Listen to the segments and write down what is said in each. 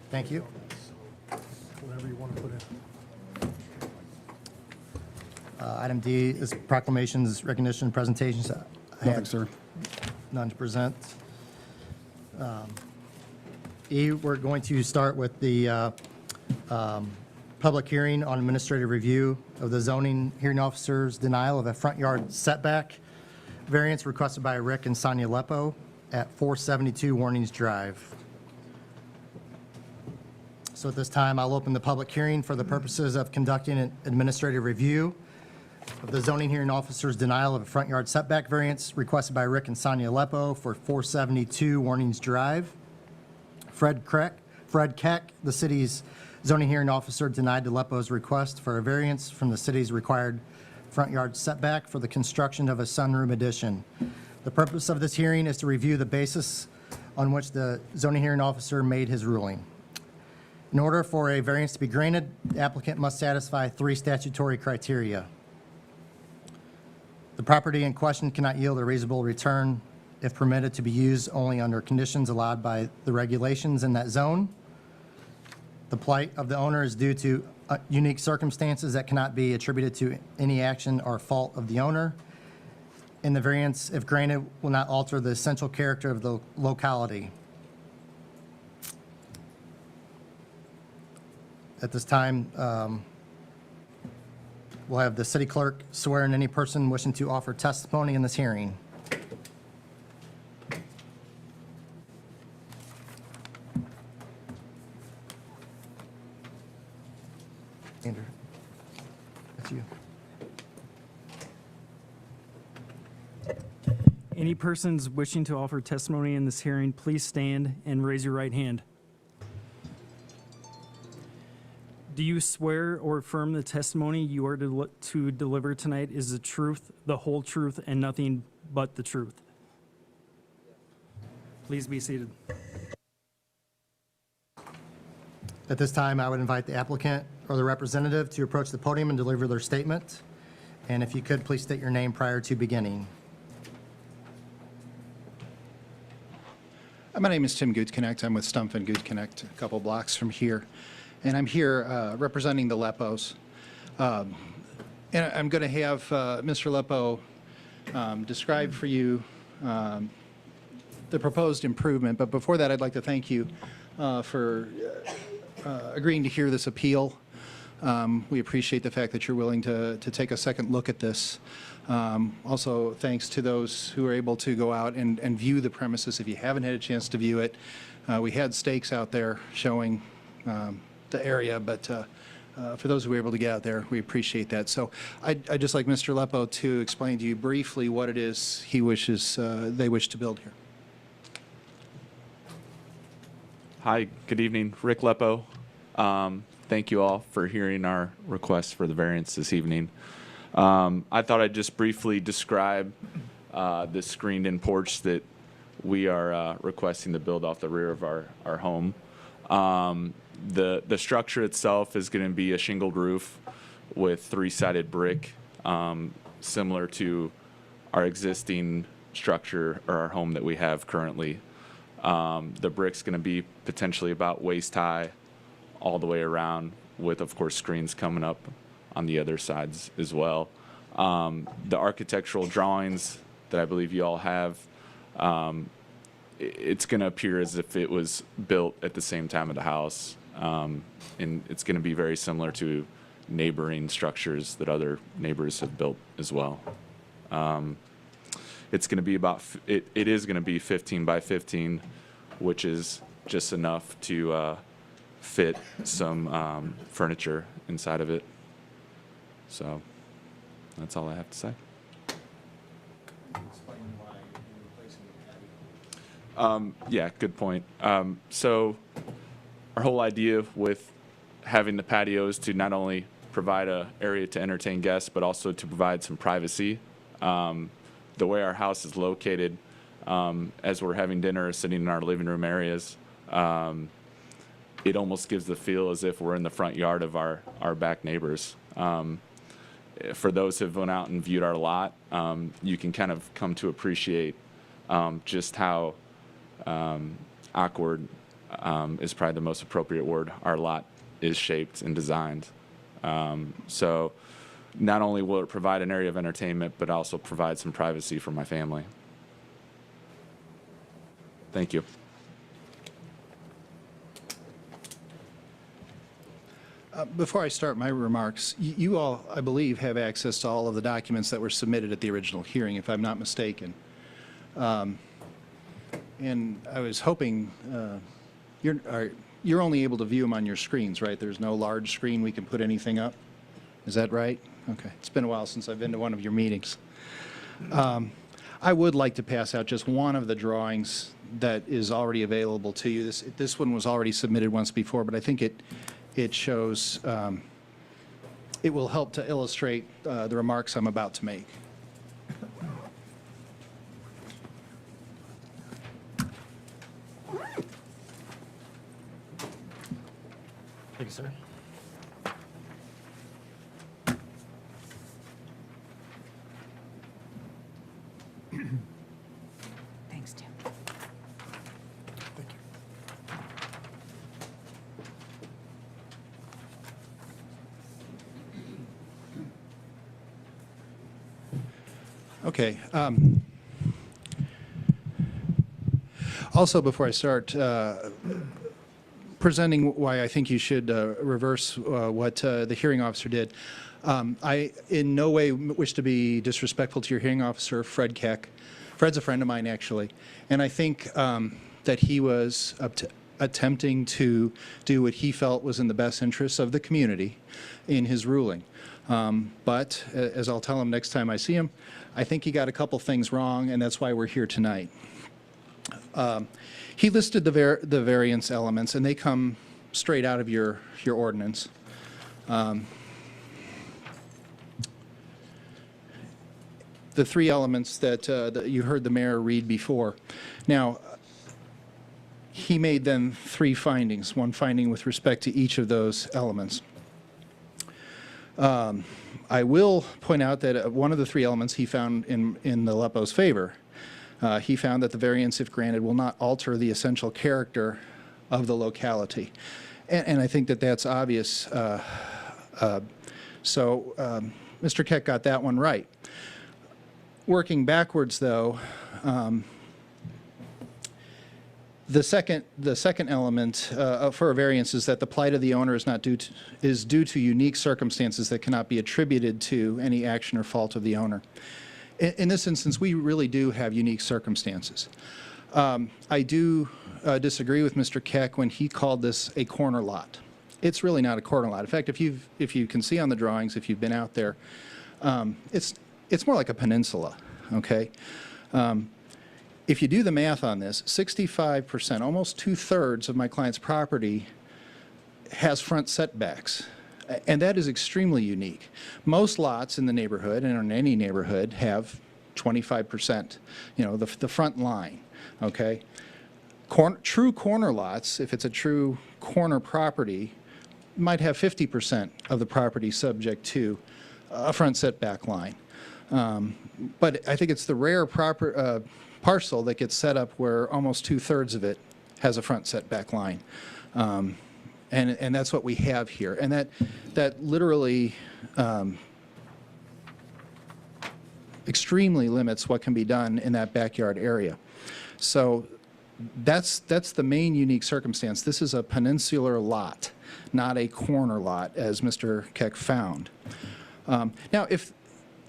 Thank you. Whatever you want to put in. Item D is proclamations, recognition, and presentations. I Nothing, have sir. none to present. E, we're going to start with the public hearing on administrative review of the zoning hearing officer's denial of a front yard setback variance requested by Rick and Sonia Lepo at 472 Warnings Drive. So at this time, I'll open the public hearing for the purposes of conducting an administrative review of the zoning hearing officer's denial of a front yard setback variance requested by Rick and Sonia Lepo for 472 Warnings Drive. Fred Keck, the city's zoning hearing officer, denied the Lepo's request for a variance from the city's required front yard setback for the construction of a sunroom addition. The purpose of this hearing is to review the basis on which the zoning hearing officer made his ruling. In order for a variance to be granted, the applicant must satisfy 3 statutory criteria. The property in question cannot yield a reasonable return if permitted to be used only under conditions allowed by the regulations in that zone. The plight of the owner is due to unique circumstances that cannot be attributed to any action or fault of the owner. And the variance, if granted, will not alter the essential character of the locality. At this time, we'll have the city clerk swear in any person wishing to offer testimony in this hearing. Andrew, that's you. Any persons wishing to offer testimony in this hearing, please stand and raise your right hand. Do you swear or affirm the testimony you are to deliver tonight is the truth, the whole truth, and nothing but the truth? Please be seated. At this time, I would invite the applicant or the representative to approach the podium and deliver their statement. And if you could, please state your name prior to beginning. My name is Tim Goodconnect. I'm with Stumpf and Goodconnect, a couple blocks from here. And I'm here representing the Lepos. And I'm going to have Mr. Lepo describe for you the proposed improvement. But before that, I'd like to thank you for agreeing to hear this appeal. We appreciate the fact that you're willing to take a second look at this. Also, thanks to those who were able to go out and view the premises. If you haven't had a chance to view it, we had stakes out there showing the area, but for those who were able to get out there, we appreciate that. So I'd just like Mr. Lepo to explain to you briefly what it is he wishes, they wish to build here. Hi, good evening. Rick Lepo. Thank you all for hearing our request for the variance this evening. I thought I'd just briefly describe the screened-in porch that we are requesting to build off the rear of our home. The structure itself is going to be a shingled roof with 3-sided brick, similar to our existing structure or our home that we have currently. The brick's going to be potentially about waist high all the way around, with, of course, screens coming up on the other sides as well. The architectural drawings that I believe you all have, it's going to appear as if it was built at the same time of the house. And it's going to be very similar to neighboring structures that other neighbors have built as well. It's going to be it is going to be 15 by 15, which is just enough to fit some furniture inside of it. So that's all I have to say. Yeah, good point. So our whole idea with having the patio is to not only provide an area to entertain guests, but also to provide some privacy. The way our house is located, as we're having dinner, sitting in our living room areas, it almost gives the feel as if we're in the front yard of our back neighbors. For those who have went out and viewed our lot, you can kind of come to appreciate just how awkward is probably the most appropriate word our lot is shaped and designed. So not only will it provide an area of entertainment, but also provide some privacy for my family. Thank you. Before I start my remarks, you all, I believe, have access to all of the documents that were submitted at the original hearing, if I'm not mistaken. And I was hoping, you're only able to view them on your screens, right? There's no large screen we can put anything up? Is that right? Okay. It's been a while since I've been to one of your meetings. I would like to pass out just one of the drawings that is already available to you. This one was already submitted once before, but I think it shows, it will help to illustrate the remarks I'm about to make. Thank you, sir. Thanks, Tim. Thank you. Okay. Also, before I start presenting why I think you should reverse what the hearing officer did, I in no way wish to be disrespectful to your hearing officer, Fred Keck. Fred's a friend of mine, actually, and I think that he was attempting to do what he felt was in the best interests of the community in his ruling. But, as I'll tell him next time I see him, I think he got a couple things wrong, and that's why we're here tonight. He listed the variance elements, and they come straight out of your ordinance. The three elements that you heard the mayor read before. Now, he made then three findings, one finding with respect to each of those elements. I will point out that one of the three elements he found in the Lepo's favor. He found that the variance, if granted, will not alter the essential character of the locality. And I think that that's obvious. Mr. Keck got that one right. Working backwards, though, the second element for a variance is that the plight of the owner is due to unique circumstances that cannot be attributed to any action or fault of the owner. In this instance, we really do have unique circumstances. I do disagree with Mr. Keck when he called this a corner lot. It's really not a corner lot. In fact, if you can see on the drawings, if you've been out there, it's more like a peninsula, okay? If you do the math on this, 65%, almost 2/3 of my client's property has front setbacks. And that is extremely unique. Most lots in the neighborhood, and in any neighborhood, have 25%, the front line, okay? True corner lots, if it's a true corner property, might have 50% of the property subject to a front setback line. But I think it's the rare parcel that gets set up where almost 2/3 of it has a front setback line. And that's what we have here. And that literally extremely limits what can be done in that backyard area. So that's the main unique circumstance. This is a peninsular lot, not a corner lot, as Mr. Keck found. Now, if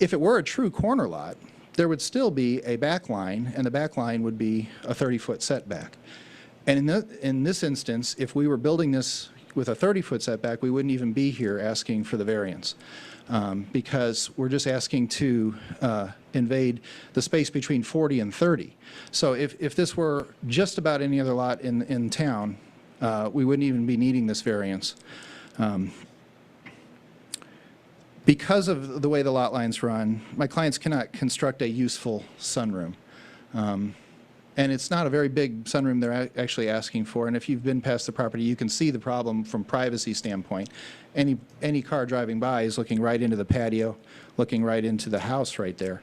it were a true corner lot, there would still be a back line, and the back line would be a 30-foot setback. And in this instance, if we were building this with a 30-foot setback, we wouldn't even be here asking for the variance, because we're just asking to invade the space between 40 and 30. So if this were just about any other lot in town, we wouldn't even be needing this variance. Because of the way the lot lines run, my clients cannot construct a useful sunroom. And it's not a very big sunroom they're actually asking for. And if you've been past the property, you can see the problem from privacy standpoint. Any car driving by is looking right into the patio, looking right into the house right there.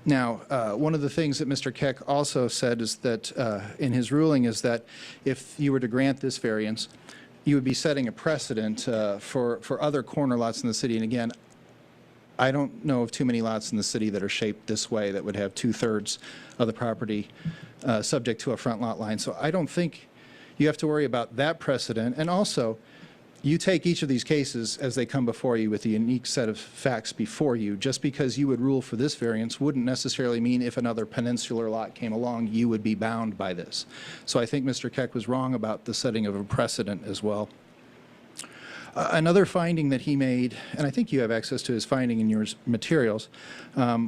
Now, one of the things that Mr. Keck also said is that, in his ruling, is that if you were to grant this variance, you would be setting a precedent for other corner lots in the city. And again, I don't know of too many lots in the city that are shaped this way that would have 2/3 of the property subject to a front lot line. So I don't think you have to worry about that precedent. And also, you take each of these cases as they come before you with a unique set of facts before you. Just because you would rule for this variance wouldn't necessarily mean if another peninsular lot came along, you would be bound by this. So I think Mr. Keck was wrong about the setting of a precedent as well. Another finding that he made, and I think you have access to his finding in your materials,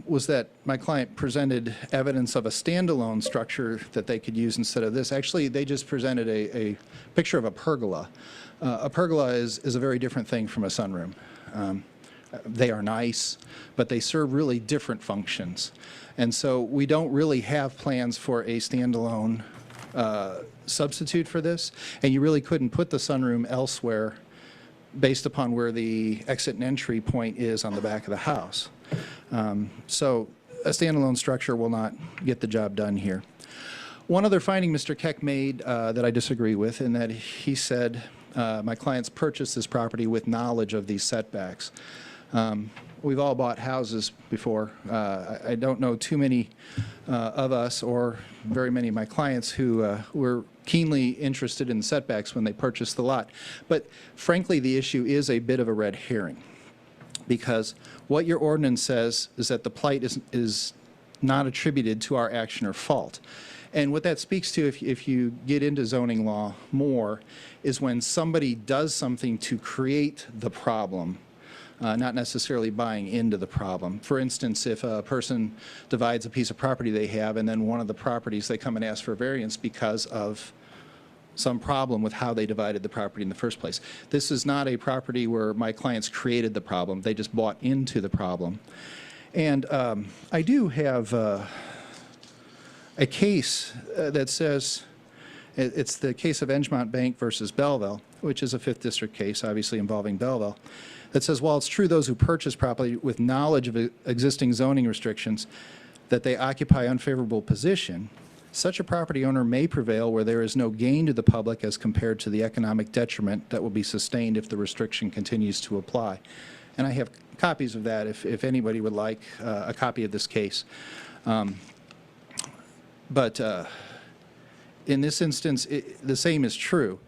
was that my client presented evidence of a standalone structure that they could use instead of this. Actually, they just presented a picture of a pergola. A pergola is a very different thing from a sunroom. They are nice, but they serve really different functions. And so we don't really have plans for a standalone substitute for this, and you really couldn't put the sunroom elsewhere based upon where the exit and entry point is on the back of the house. So a standalone structure will not get the job done here. One other finding Mr. Keck made that I disagree with, in that he said my clients purchased this property with knowledge of these setbacks. We've all bought houses before. I don't know too many of us or very many of my clients who were keenly interested in setbacks when they purchased the lot. But frankly, the issue is a bit of a red herring, because what your ordinance says is that the plight is not attributed to our action or fault. And what that speaks to, if you get into zoning law more, is when somebody does something to create the problem, not necessarily buying into the problem. For instance, if a person divides a piece of property they have, and then one of the properties they come and ask for variance because of some problem with how they divided the property in the first place. This is not a property where my clients created the problem. They just bought into the problem. And I do have a case that says, it's the case of Edgemont Bank versus Belleville, which is a 5th District case, obviously involving Belleville, that says, while it's true those who purchase property with knowledge of existing zoning restrictions, that they occupy unfavorable position, such a property owner may prevail where there is no gain to the public as compared to the economic detriment that will be sustained if the restriction continues to apply. And I have copies of that if anybody would like a copy of this case. But in this instance, the same is true.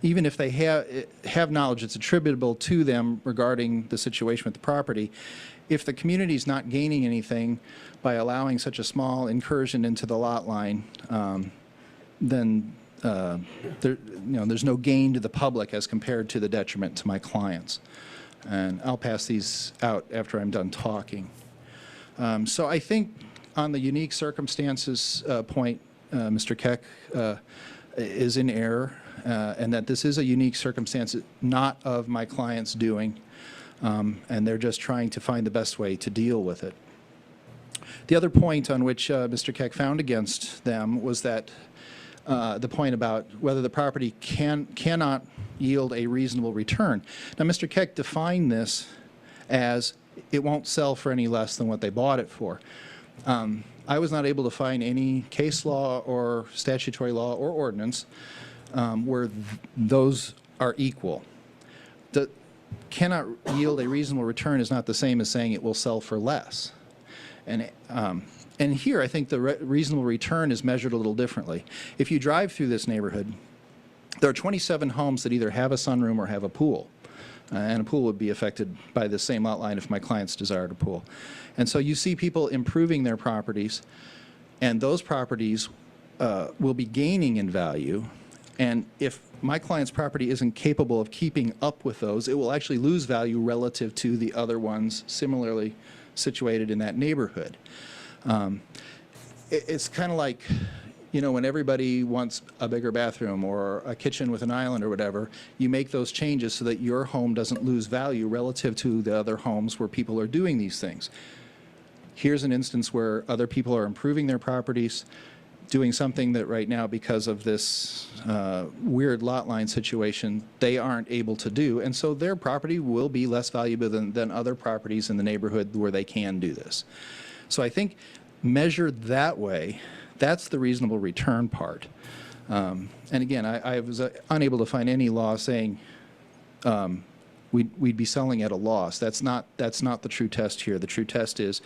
Even if they have knowledge that's attributable to them regarding the situation with the property, if the community's not gaining anything by allowing such a small incursion into the lot line, then there's no gain to the public as compared to the detriment to my clients. And I'll pass these out after I'm done talking. So I think on the unique circumstances point, Mr. Keck is in error, and that this is a unique circumstance not of my client's doing, and they're just trying to find the best way to deal with it. The other point on which Mr. Keck found against them was that the point about whether the property cannot yield a reasonable return. Now, Mr. Keck defined this as it won't sell for any less than what they bought it for. I was not able to find any case law or statutory law or ordinance where those are equal. The cannot yield a reasonable return is not the same as saying it will sell for less. And here, I think the reasonable return is measured a little differently. If you drive through this neighborhood, there are 27 homes that either have a sunroom or have a pool. And a pool would be affected by the same lot line if my clients desired a pool. And so you see people improving their properties, and those properties will be gaining in value. And if my client's property isn't capable of keeping up with those, it will actually lose value relative to the other ones similarly situated in that neighborhood. It's kind of like when everybody wants a bigger bathroom or a kitchen with an island or whatever, you make those changes so that your home doesn't lose value relative to the other homes where people are doing these things. Here's an instance where other people are improving their properties, doing something that right now, because of this weird lot line situation, they aren't able to do. And so their property will be less valuable than other properties in the neighborhood where they can do this. So I think measured that way, that's the reasonable return part. And again, I was unable to find any law saying we'd be selling at a loss. That's not the true test here. The true test is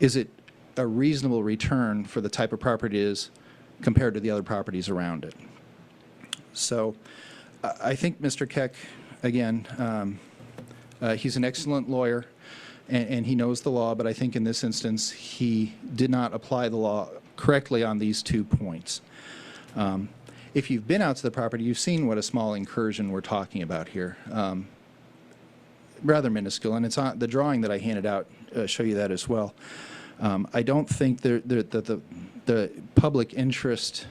it a reasonable return for the type of property it is compared to the other properties around it. So I think Mr. Keck, again, he's an excellent lawyer and he knows the law, but I think in this instance he did not apply the law correctly on these 2 points. If you've been out to the property, you've seen what a small incursion we're talking about here. Rather minuscule, and it's on the drawing that I handed out, show you that as well. I don't think that the public interest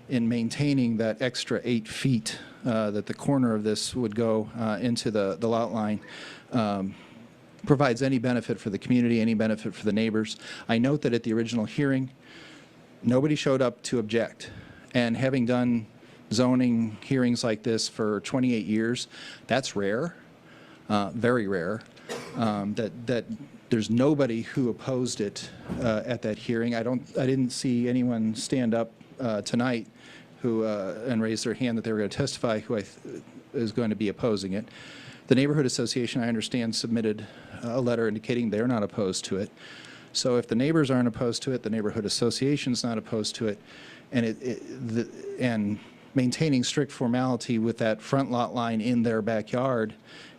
in maintaining that extra 8 feet that the corner of this would go into the lot line provides any benefit for the community, any benefit for the neighbors. I note that at the original hearing, nobody showed up to object. And having done zoning hearings like this for 28 years, that's rare, very rare, that there's nobody who opposed it at that hearing. I didn't see anyone stand up tonight who and raise their hand that they were going to testify who is going to be opposing it. The Neighborhood Association, I understand, submitted a letter indicating they're not opposed to it. So if the neighbors aren't opposed to it, the Neighborhood Association's not opposed to it, and maintaining strict formality with that front lot line in their backyard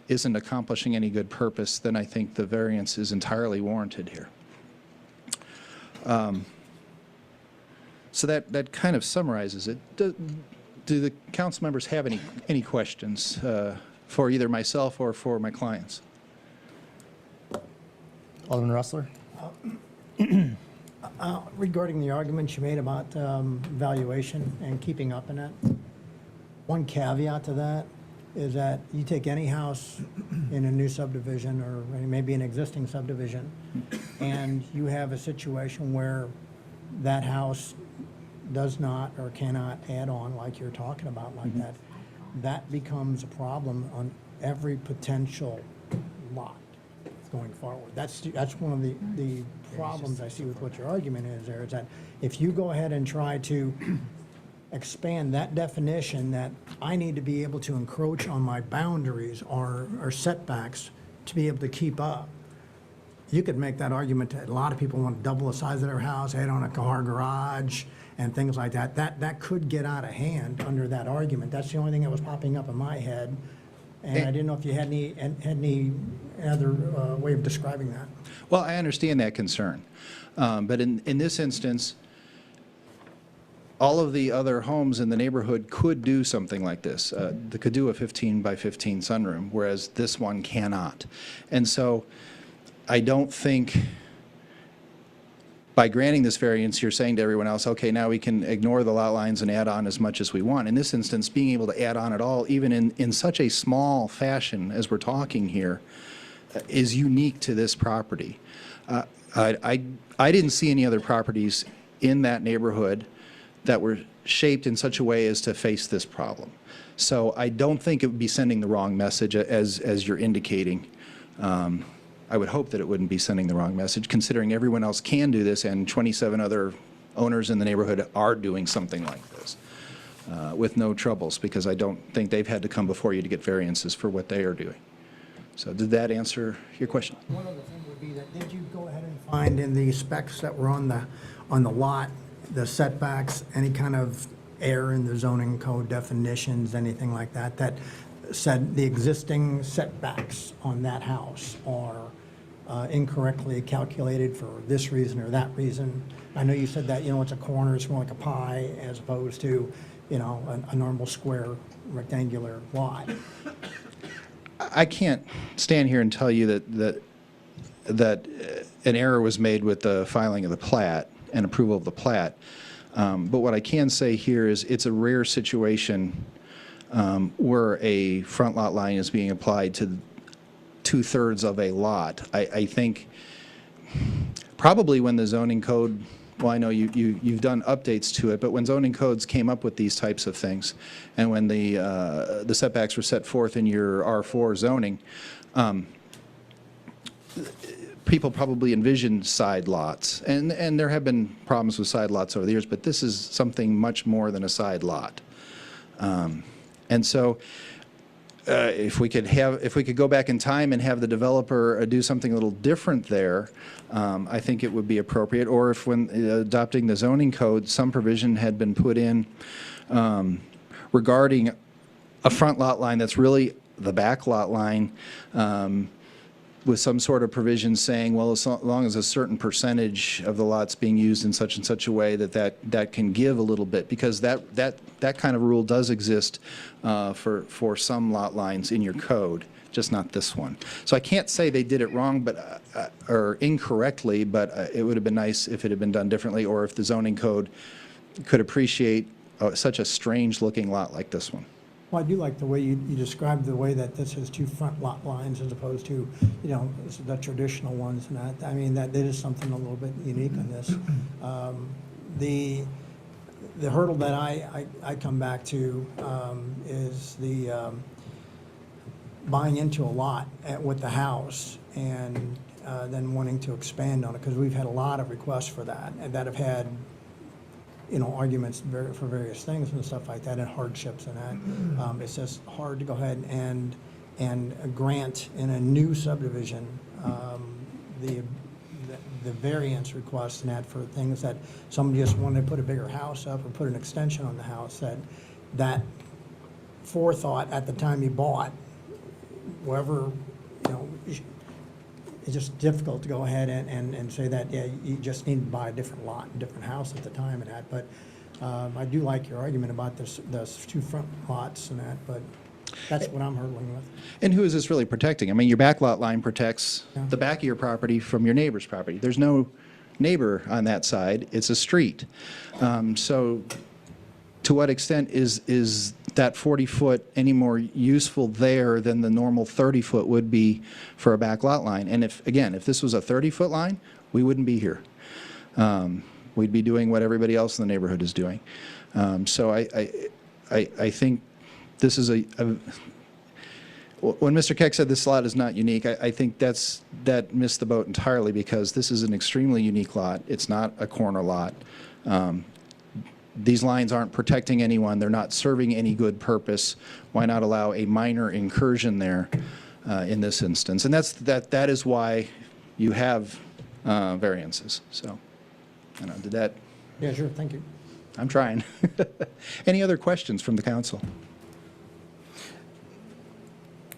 isn't accomplishing any good purpose, then I think the variance is entirely warranted here. So that kind of summarizes it. Do the council members have any questions for either myself or for my clients? Alderman Rustler? Regarding the arguments you made about valuation and keeping up in it, one caveat to that is that you take any house in a new subdivision or maybe an existing subdivision, and you have a situation where that house does not or cannot add on like you're talking about like that, that becomes a problem on every potential lot going forward. That's one of the problems I see with what your argument is there, is that if you go ahead and try to expand that definition that I need to be able to encroach on my boundaries or setbacks to be able to keep up, you could make that argument that a lot of people want to double the size of their house, add on a car garage, and things like that. That could get out of hand under that argument. That's the only thing that was popping up in my head. And I didn't know if you had any other way of describing that. Well, I understand that concern. But in this instance, all of the other homes in the neighborhood could do something like this. They could do a 15 by 15 sunroom, whereas this one cannot. And so I don't think by granting this variance, you're saying to everyone else, okay, now we can ignore the lot lines and add on as much as we want. In this instance, being able to add on at all, even in such a small fashion as we're talking here, is unique to this property. I didn't see any other properties in that neighborhood that were shaped in such a way as to face this problem. So I don't think it would be sending the wrong message as you're indicating. I would hope that it wouldn't be sending the wrong message, considering everyone else can do this and 27 other owners in the neighborhood are doing something like this with no troubles, because I don't think they've had to come before you to get variances for what they are doing. So did that answer your question? One other thing would be that, did you go ahead and find in the specs that were on the lot, the setbacks, any kind of error in the zoning code definitions, anything like that, that said the existing setbacks on that house are incorrectly calculated for this reason or that reason? I know you said that, it's a corner, it's more like a pie as opposed to, a normal square rectangular lot. I can't stand here and tell you that an error was made with the filing of the plat and approval of the plat. But what I can say here is it's a rare situation where a front lot line is being applied to 2/3 of a lot. I think probably when the zoning code, well, I know you've done updates to it, but when zoning codes came up with these types of things, and when the setbacks were set forth in your R4 zoning, people probably envisioned side lots, and there have been problems with side lots over the years, but this is something much more than a side lot. And so if we could go back in time and have the developer do something a little different there, I think it would be appropriate. Or if when adopting the zoning code, some provision had been put in regarding a front lot line that's really the back lot line, with some sort of provision saying, well, as long as a certain percentage of the lot's being used in such and such a way that can give a little bit, because that kind of rule does exist for some lot lines in your code, just not this one. So I can't say they did it wrong, but or incorrectly, but it would have been nice if it had been done differently, or if the zoning code could appreciate such a strange-looking lot like this one. Well, I do like the way you described the way that this has two front lot lines as opposed to, the traditional ones and that. I mean, that is something a little bit unique on this. The hurdle that I come back to is the buying into a lot with the house and then wanting to expand on it, because we've had a lot of requests for that, and that have had arguments for various things and stuff like that, and hardships and that. It's just hard to go ahead and grant in a new subdivision the variance request and that for things that somebody just wanted to put a bigger house up or put an extension on the house, that forethought at the time you bought, wherever, it's just difficult to go ahead and say that, yeah, you just need to buy a different lot, a different house at the time and that. But I do like your argument about those two front lots and that, but that's what I'm hurdling with. And who is this really protecting? I mean, your back lot line protects the back of your property from your neighbor's property. There's no neighbor on that side. It's a street. So to what extent is that 40-foot any more useful there than the normal 30-foot would be for a back lot line? And if this was a 30-foot line, we wouldn't be here. We'd be doing what everybody else in the neighborhood is doing. So I think this is when Mr. Keck said this lot is not unique, I think that missed the boat entirely, because this is an extremely unique lot. It's not a corner lot. These lines aren't protecting anyone. They're not serving any good purpose. Why not allow a minor incursion there in this instance? And that is why you have variances. So, did that? Yeah, sure, thank you. I'm trying. Any other questions from the council?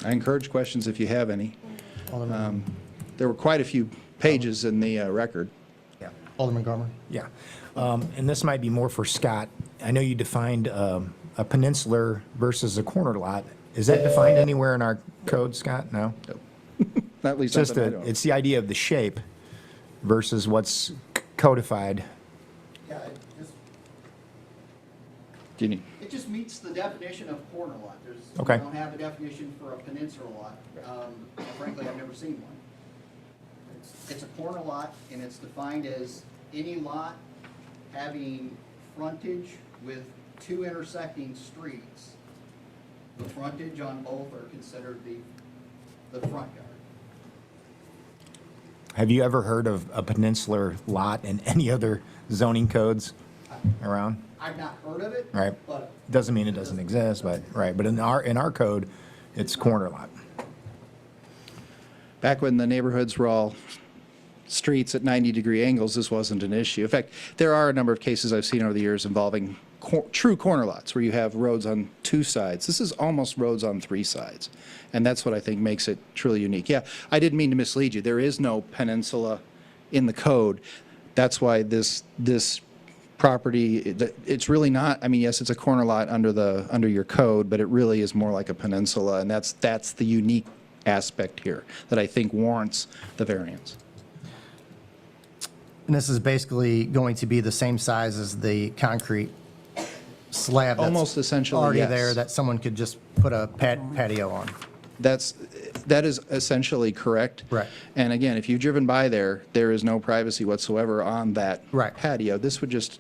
I encourage questions if you have any. There were quite a few pages in the record. Yeah. Alderman Garmer. Yeah. And this might be more for Scott. I know you defined a peninsular versus a corner lot. Is that defined anywhere in our code, Scott? No? At least It's just something I know of. it's the idea of the shape versus what's codified. Yeah, Do you need- it just meets the definition of corner lot. Okay. We don't have a definition for a peninsula lot. Frankly, I've never seen one. It's a corner lot, and it's defined as any lot having frontage with two intersecting streets. The frontage on both are considered the front yard. Have you ever heard of a peninsular lot in any other zoning codes around? I've not heard of it. Right. But Doesn't mean it doesn't exist, but right. But in our code, it's corner lot. Back when the neighborhoods were all streets at 90-degree angles, this wasn't an issue. In fact, there are a number of cases I've seen over the years involving true corner lots where you have roads on two sides. This is almost roads on three sides. And that's what I think makes it truly unique. Yeah, I didn't mean to mislead you. There is no peninsula in the code. That's why this property, it's really not, I mean, yes, it's a corner lot under your code, but it really is more like a peninsula, and that's the unique aspect here that I think warrants the variance. And this is basically going to be the same size as the concrete slab that's Almost essentially, already yes. there that someone could just put a patio on. That is essentially correct. Right. And again, if you've driven by there, there is no privacy whatsoever on that Right. patio. This would just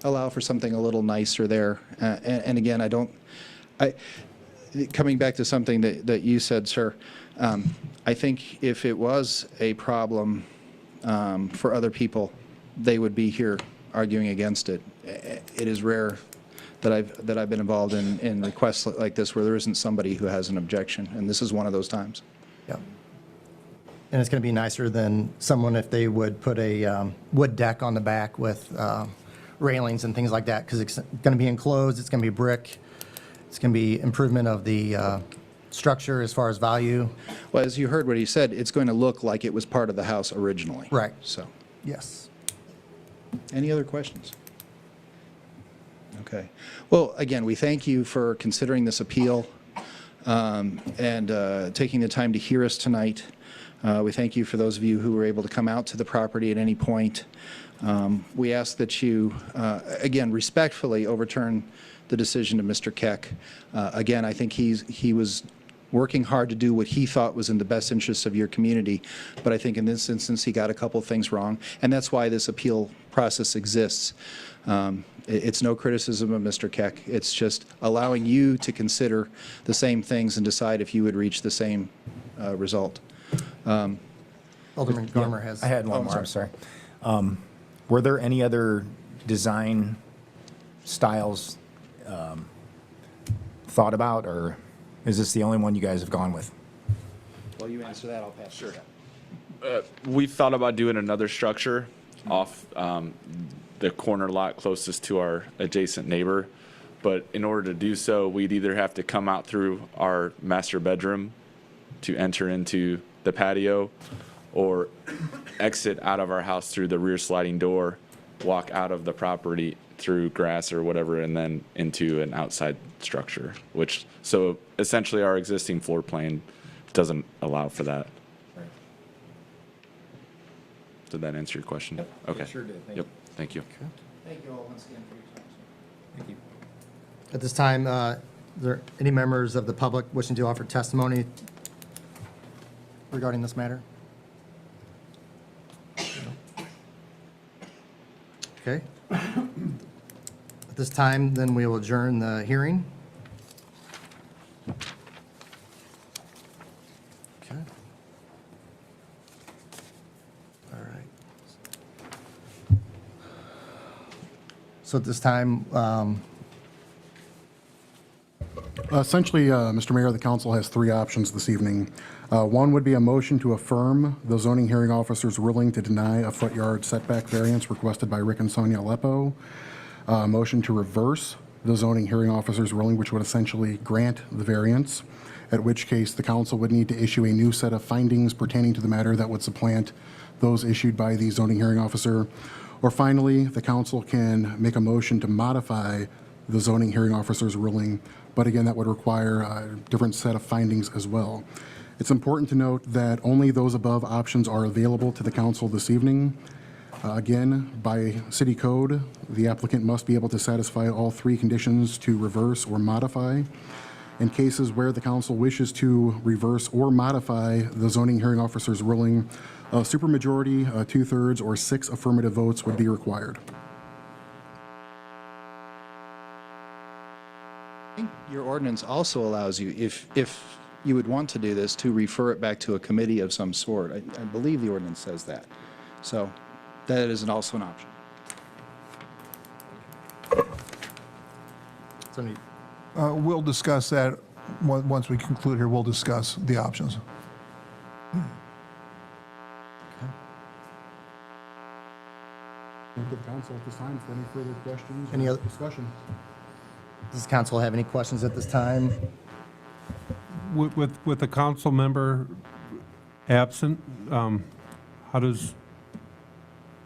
allow for something a little nicer there. And again, coming back to something that you said, sir, I think if it was a problem for other people, they would be here arguing against it. It is rare that I've been involved in requests like this where there isn't somebody who has an objection, and this is one of those times. Yeah. And it's going to be nicer than someone if they would put a wood deck on the back with railings and things like that, because it's going to be enclosed, it's going to be brick, it's going to be improvement of the structure as far as value. Well, as you heard what he said, it's going to look like it was part of the house originally. Right. So, Yes. any other questions? Okay. Well, again, we thank you for considering this appeal and taking the time to hear us tonight. We thank you for those of you who were able to come out to the property at any point. We ask that you, again, respectfully overturn the decision of Mr. Keck. Again, I think he was working hard to do what he thought was in the best interests of your community, but I think in this instance, he got a couple things wrong, and that's why this appeal process exists. It's no criticism of Mr. Keck. It's just allowing you to consider the same things and decide if you would reach the same result. Alderman Garmer has. I had one Oh, more, I'm sorry. sorry. Were there any other design styles thought about, or is this the only one you guys have gone with? While you answer that, I'll pass. Sure. We've thought about doing another structure off the corner lot closest to our adjacent neighbor. But in order to do so, we'd either have to come out through our master bedroom to enter into the patio, or exit out of our house through the rear sliding door, walk out of the property through grass or whatever, and then into an outside structure, so essentially our existing floor plan doesn't allow for that. Did that answer your question? Yep, it Okay. sure did. Thank Yep, thank you. Thank you all once again for your time. Thank you. At this time, are there any members of the public wishing to offer testimony regarding this matter? Okay. At this time, then we will adjourn the hearing. Okay. All right. So at this time, Essentially, Mr. Mayor, the council has three options this evening. One would be a motion to affirm the zoning hearing officer's ruling to deny a front yard setback variance requested by Rick and Sonia Aleppo. Motion to reverse the zoning hearing officer's ruling, which would essentially grant the variance, at which case the council would need to issue a new set of findings pertaining to the matter that would supplant those issued by the zoning hearing officer. Or finally, the council can make a motion to modify the zoning hearing officer's ruling, but again, that would require a different set of findings as well. It's important to note that only those above options are available to the council this evening. Again, by city code, the applicant must be able to satisfy all three conditions to reverse or modify. In cases where the council wishes to reverse or modify the zoning hearing officer's ruling, a supermajority, 2/3, or 6 affirmative votes would be required. I think your ordinance also allows you, if you would want to do this, to refer it back to a committee of some sort. I believe the ordinance says that. So that is also an option. so any- We'll discuss that, once we conclude here, we'll discuss the options. Thank you, council, at this time. If there are any further questions Any or other- discussion? does the council have any questions at this time? With a council member absent, how does,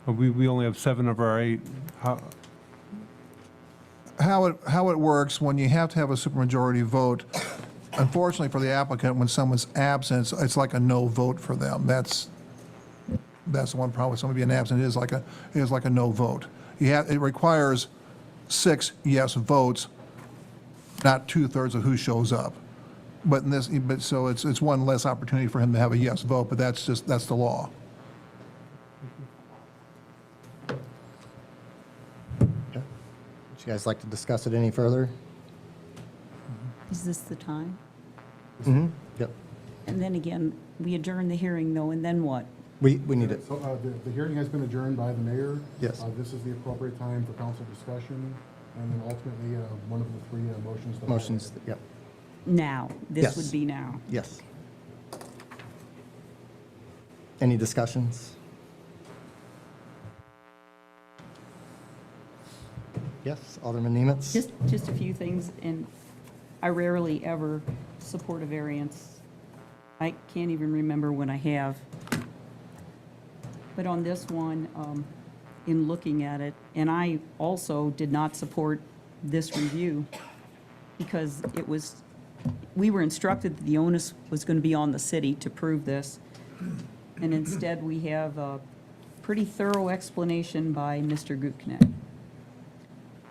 we only have 7 of our 8. How it works, when you have to have a supermajority vote, unfortunately for the applicant, when someone's absent, it's like a no vote for them. that's the one problem with somebody being absent. It is like a no vote. It requires 6 yes votes, not 2/3 of who shows up. But so it's one less opportunity for him to have a yes vote, but that's the law. Would you guys like to discuss it any further? Is this the time? Yep. And then again, we adjourn the hearing though, and then what? We need it. So the hearing has been adjourned by the mayor. Yes. This is the appropriate time for council discussion, and then ultimately, one of the 3 motions. that follow. Motions, yep. Now, this Yes. would be now. Yes. Any discussions? Yes, Alderman Nemitz? Just a few things, and I rarely ever support a variance. I can't even remember when I have. But on this one, in looking at it, and I also did not support this review because we were instructed that the onus was going to be on the city to prove this. And instead, we have a pretty thorough explanation by Mr. Gutknecht.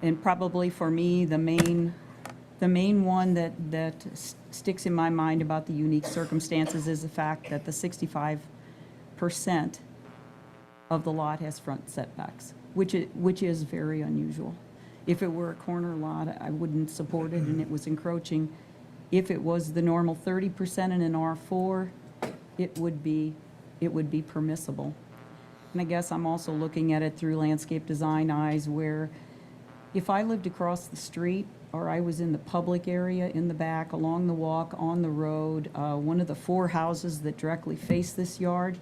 And probably for me, the main one that sticks in my mind about the unique circumstances is the fact that the 65% of the lot has front setbacks, which is very unusual. If it were a corner lot, I wouldn't support it and it was encroaching. If it was the normal 30% in an R4, it would be permissible. And I guess I'm also looking at it through landscape design eyes, where if I lived across the street or I was in the public area in the back, along the walk, on the road, one of the 4 houses that directly face this yard,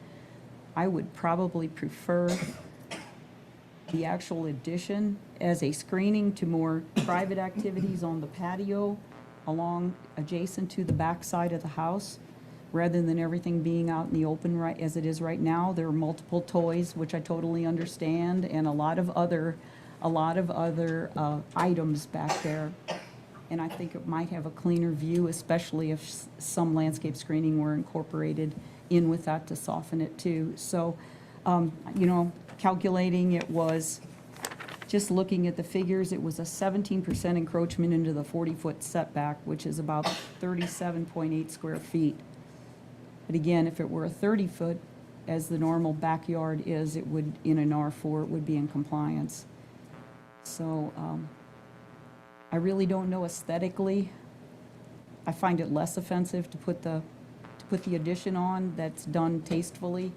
I would probably prefer the actual addition as a screening to more private activities on the patio adjacent to the back side of the house, rather than everything being out in the open right as it is right now. There are multiple toys, which I totally understand, and a lot of other items back there. And I think it might have a cleaner view, especially if some landscape screening were incorporated in with that to soften it too. So, calculating it was, just looking at the figures, it was a 17% encroachment into the 40-foot setback, which is about 37.8 square feet. But again, if it were a 30-foot, as the normal backyard is, it would, in an R4, it would be in compliance. So I really don't know aesthetically. I find it less offensive to put the addition on that's done tastefully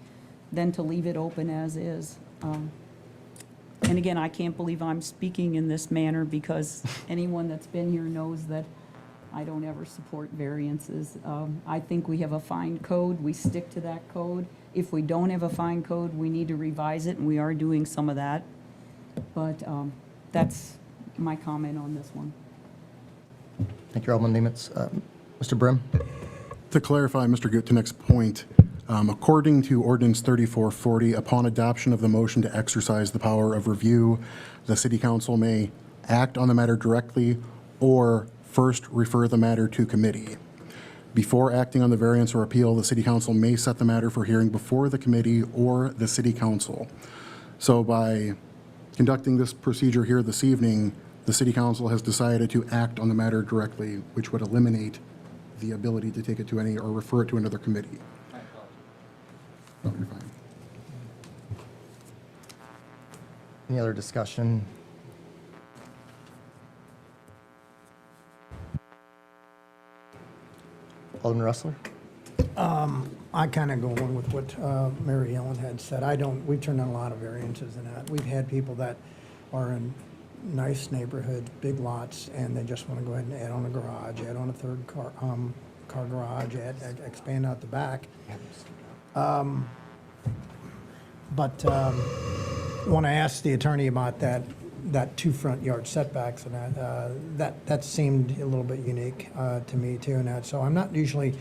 than to leave it open as is. And again, I can't believe I'm speaking in this manner, because anyone that's been here knows that I don't ever support variances. I think we have a fine code. We stick to that code. If we don't have a fine code, we need to revise it, and we are doing some of that. But that's my comment on this one. Thank you, Alderman Nemitz. Mr. Brim? To clarify Mr. Gutknecht's point, according to Ordinance 3440, upon adoption of the motion to exercise the power of review, the City Council may act on the matter directly or first refer the matter to committee. Before acting on the variance or appeal, the City Council may set the matter for hearing before the committee or the City Council. So by conducting this procedure here this evening, the City Council has decided to act on the matter directly, which would eliminate the ability to take it to any or refer it to another committee. Oh, you're fine. Any other discussion? Alderman Ressler? I kind of go along with what Mary Ellen had said. We've turned down a lot of variances in that. We've had people that are in nice neighborhoods, big lots, and they just want to go ahead and add on a garage, add on a third car garage, expand out the back. But when I asked the attorney about that 2 front yard setbacks and that seemed a little bit unique to me too. And that, so I'm not usually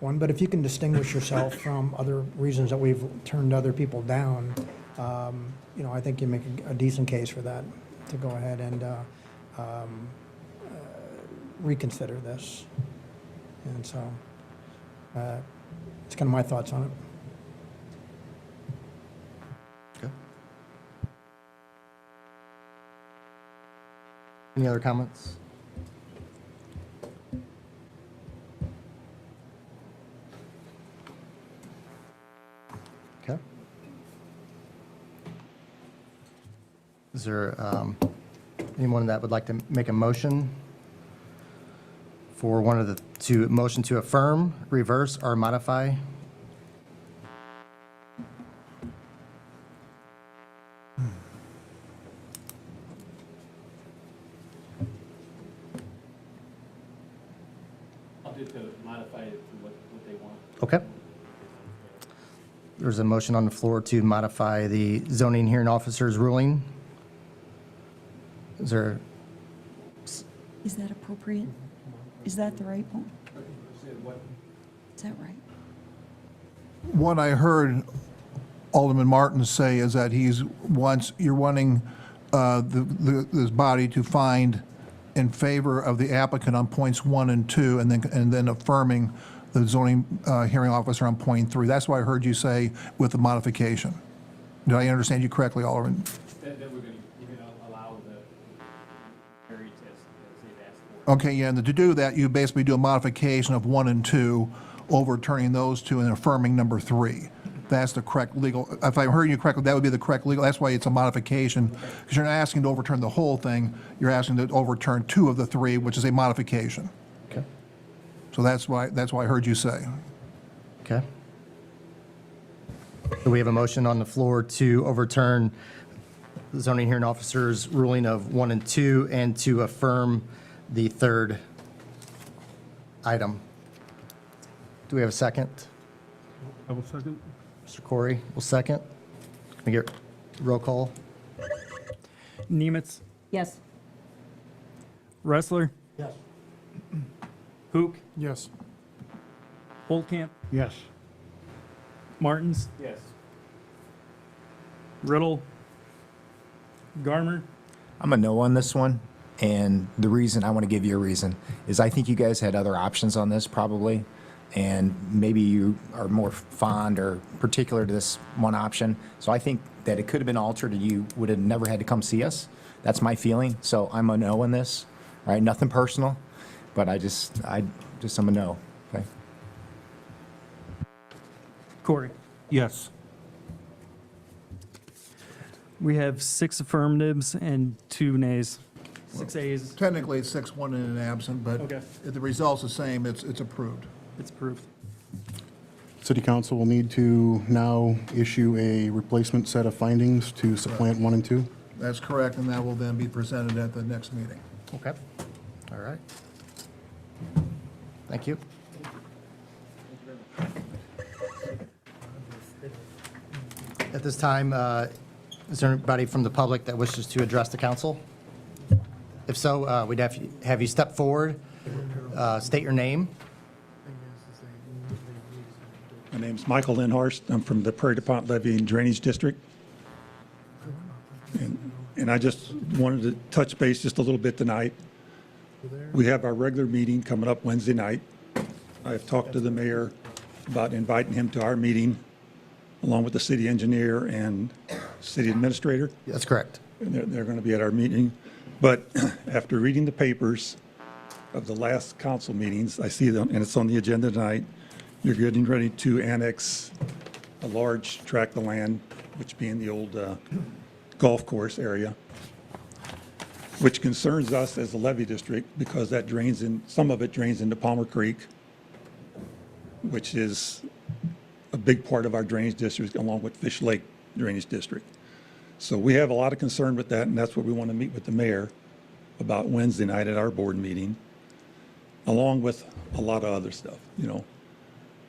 one, but if you can distinguish yourself from other reasons that we've turned other people down, I think you make a decent case for that, to go ahead and reconsider this. And so it's kind of my thoughts on it. Any other comments? Okay. Is there anyone that would like to make a motion for one of the two, motion to affirm, reverse, or modify? I'll do to modify it to what they want. Okay. There's a motion on the floor to modify the zoning hearing officer's ruling. Is there, Is that appropriate? Is that the right one? Is that right? What I heard Alderman Martin say is that you're wanting this body to find in favor of the applicant on points 1 and 2, and then affirming the zoning hearing officer on point 3. That's what I heard you say with the modification. Did I understand you correctly, Alderman? Then we're going to allow the Harry test as they've asked for. Okay, yeah, and to do that, you basically do a modification of 1 and 2, overturning those two and affirming number 3. That's the correct legal, if I heard you correctly, that would be the correct legal, that's why it's a modification, because you're not asking to overturn the whole thing, you're asking to overturn 2 of the 3, which is a modification. okay, So that's why I heard you say. okay. So we have a motion on the floor to overturn the zoning hearing officer's ruling of 1 and 2 and to affirm the third item. Do we have a second? I will second. Mr. Corey will second. Can we get roll call? Nemitz, Yes. Wrestler, Yes. Hook, Yes. Holtcamp, Yes. Martins, Yes. Riddle, Garmer. I'm a no on this one, and the reason, I want to give you a reason, is I think you guys had other options on this probably, and maybe you are more fond or particular to this one option. So I think that it could have been altered and you would have never had to come see us. That's my feeling, so I'm a no on this, all right? Nothing personal, but I'm a no, okay? Corey. Yes. We have 6 affirmatives and 2 nays. 6 A's. Technically, it's 6-1 and an absent, but Okay. if the result's the same, it's approved. It's approved. City Council will need to now issue a replacement set of findings to supplant 1 and 2. That's correct, and that will then be presented at the next meeting. Okay. All right. Thank you. At this time, is there anybody from the public that wishes to address the council? If so, we'd have you step forward, state your name. My name's Michael Lindhorst. I'm from the Prairie DuPont Levy and Drainage District. And I just wanted to touch base just a little bit tonight. We have our regular meeting coming up Wednesday night. I've talked to the mayor about inviting him to our meeting, along with the city engineer and city administrator. That's correct. And they're going to be at our meeting. But after reading the papers of the last council meetings, I see them, and it's on the agenda tonight, you're getting ready to annex a large tract of land, which being the old golf course area, which concerns us as a levee district because that drains in, some of it drains into Palmer Creek, which is a big part of our drainage district along with Fish Lake Drainage District. So we have a lot of concern with that, and that's what we want to meet with the mayor about Wednesday night at our board meeting, along with a lot of other stuff, you know.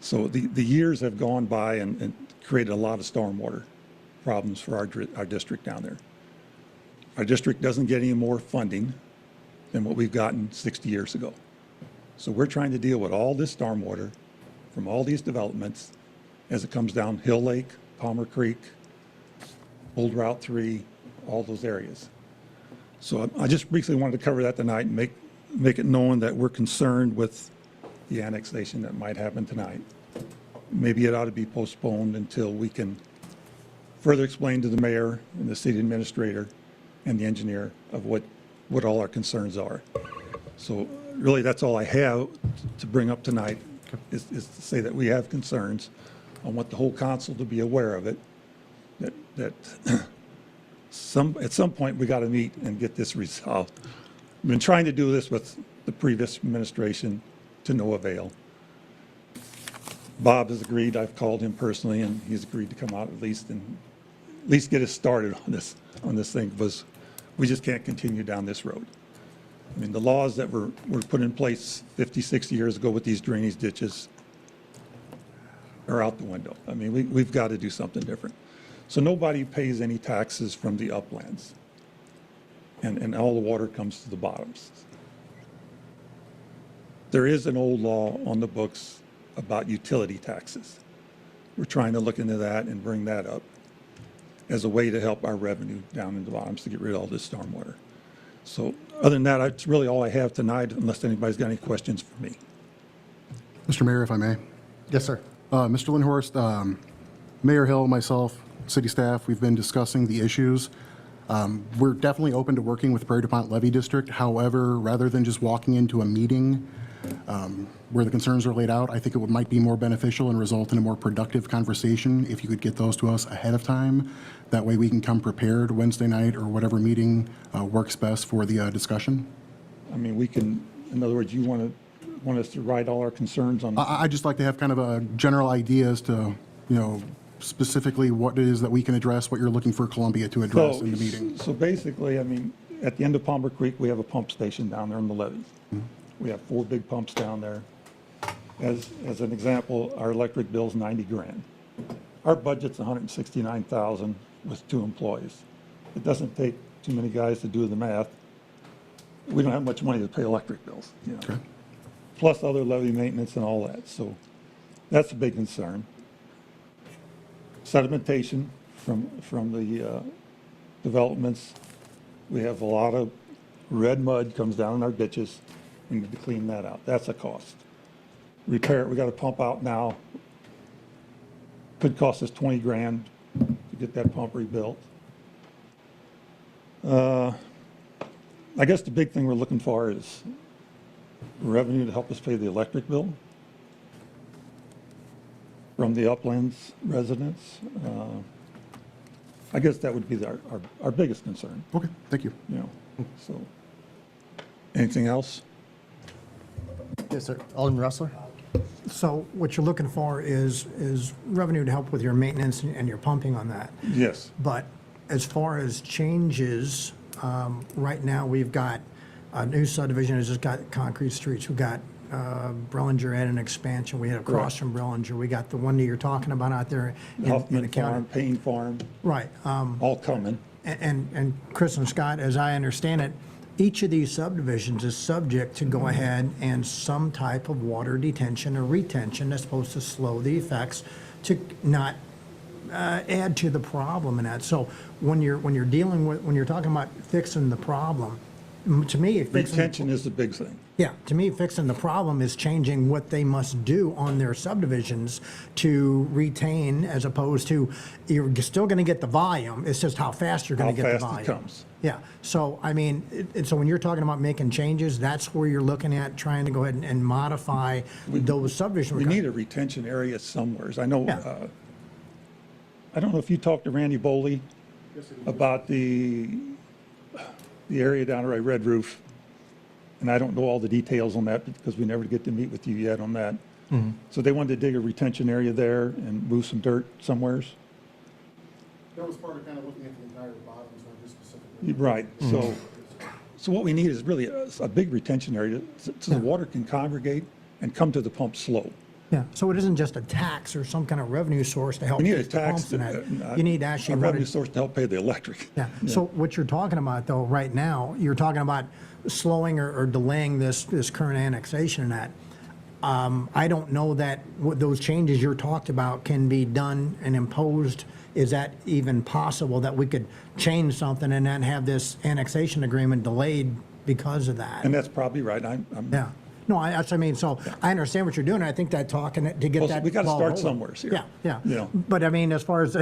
So the years have gone by and created a lot of stormwater problems for our district down there. Our district doesn't get any more funding than what we've gotten 60 years ago. So we're trying to deal with all this stormwater from all these developments as it comes down Hill Lake, Palmer Creek, Old Route 3, all those areas. So I just briefly wanted to cover that tonight and make it known that we're concerned with the annexation that might happen tonight. Maybe it ought to be postponed until we can further explain to the mayor and the city administrator and the engineer of what what all our concerns are. So really, that's all I have to bring up tonight, is to say that we have concerns. I want the whole council to be aware of it, that at some point, we got to meet and get this resolved. I've been trying to do this with the previous administration to no avail. Bob has agreed, I've called him personally, and he's agreed to come out at least get us started on this thing, because we just can't continue down this road. I mean, the laws that were put in place 50, 60 years ago with these drainage ditches are out the window. I mean, we've got to do something different. So nobody pays any taxes from the uplands, and all the water comes to the bottoms. There is an old law on the books about utility taxes. We're trying to look into that and bring that up as a way to help our revenue down in the bottoms to get rid of all this stormwater. So other than that, that's really all I have tonight, unless anybody's got any questions for me. Mr. Mayor, if I may. Yes, sir. Mr. Lindhorst, Mayor Hill, myself, city staff, we've been discussing the issues. We're definitely open to working with Prairie DuPont Levy District. However, rather than just walking into a meeting where the concerns are laid out, I think it might be more beneficial and result in a more productive conversation if you could get those to us ahead of time. That way we can come prepared Wednesday night or whatever meeting works best for the discussion. I mean, we can, in other words, you want us to write all our concerns on? I'd just like to have kind of a general idea as to, specifically what it is that we can address, what you're looking for Columbia to address in the meeting. So basically, I mean, at the end of Palmer Creek, we have a pump station down there in the levees. We have 4 big pumps down there. As an example, our electric bill's 90 grand. Our budget's 169,000 with 2 employees. It doesn't take too many guys to do the math. We don't have much money to pay electric bills, Okay. plus other levy maintenance and all that. So that's a big concern. Sedimentation from the developments. We have a lot of red mud comes down in our ditches. We need to clean that out. That's a cost. Repair it, we got a pump out now. Could cost us 20 grand to get that pump rebuilt. I guess the big thing we're looking for is revenue to help us pay the electric bill from the uplands residents. I guess that would be our biggest concern, Okay, thank you. so. Anything else? Yes, sir. Alderman Rustler? So what you're looking for is revenue to help with your maintenance and your pumping on that. Yes. But as far as changes, right now, we've got a new subdivision has just got concrete streets. We've got Brillinger had an expansion. We had across from Brillinger. We got the one that you're talking about out there in the Huffman county. Farm, Payne Farm, Right. all coming. And Chris and Scott, as I understand it, each of these subdivisions is subject to go ahead and some type of water detention or retention that's supposed to slow the effects to not add to the problem in that. So when you're talking about fixing the problem, to me, Retention is the big thing. Yeah, to me, fixing the problem is changing what they must do on their subdivisions to retain, as opposed to, you're still going to get the volume, it's just how fast you're going to get the volume. How fast it comes. Yeah, so, I mean, so when you're talking about making changes, that's where you're looking at trying to go ahead and modify those subdivision. We need a retention area somewhere. I know, Yeah. I don't know if you talked to Randy Boley about the area down at Red Roof, and I don't know all the details on that because we never get to meet with you yet on that. So they wanted to dig a retention area there and move some dirt somewheres. That was part of kind of looking at the entire bottoms, not just specifically. Right, so what we need is really a big retention area so the water can congregate and come to the pump slow. Yeah, so it isn't just a tax or some kind of revenue source to help We need a fix the tax, pumps and that. You need to actually a run revenue it. source to help pay the electric. Yeah, so what you're talking about though, right now, you're talking about slowing or delaying this current annexation and that. I don't know that what those changes you're talked about can be done and imposed. Is that even possible that we could change something and then have this annexation agreement delayed because of that? And that's probably right. Yeah, No, that's, I mean, so I understand what you're doing. I think that talking to get Well, that. we gotta ball start rolling. somewheres here. Yeah. You know. But I mean, as far as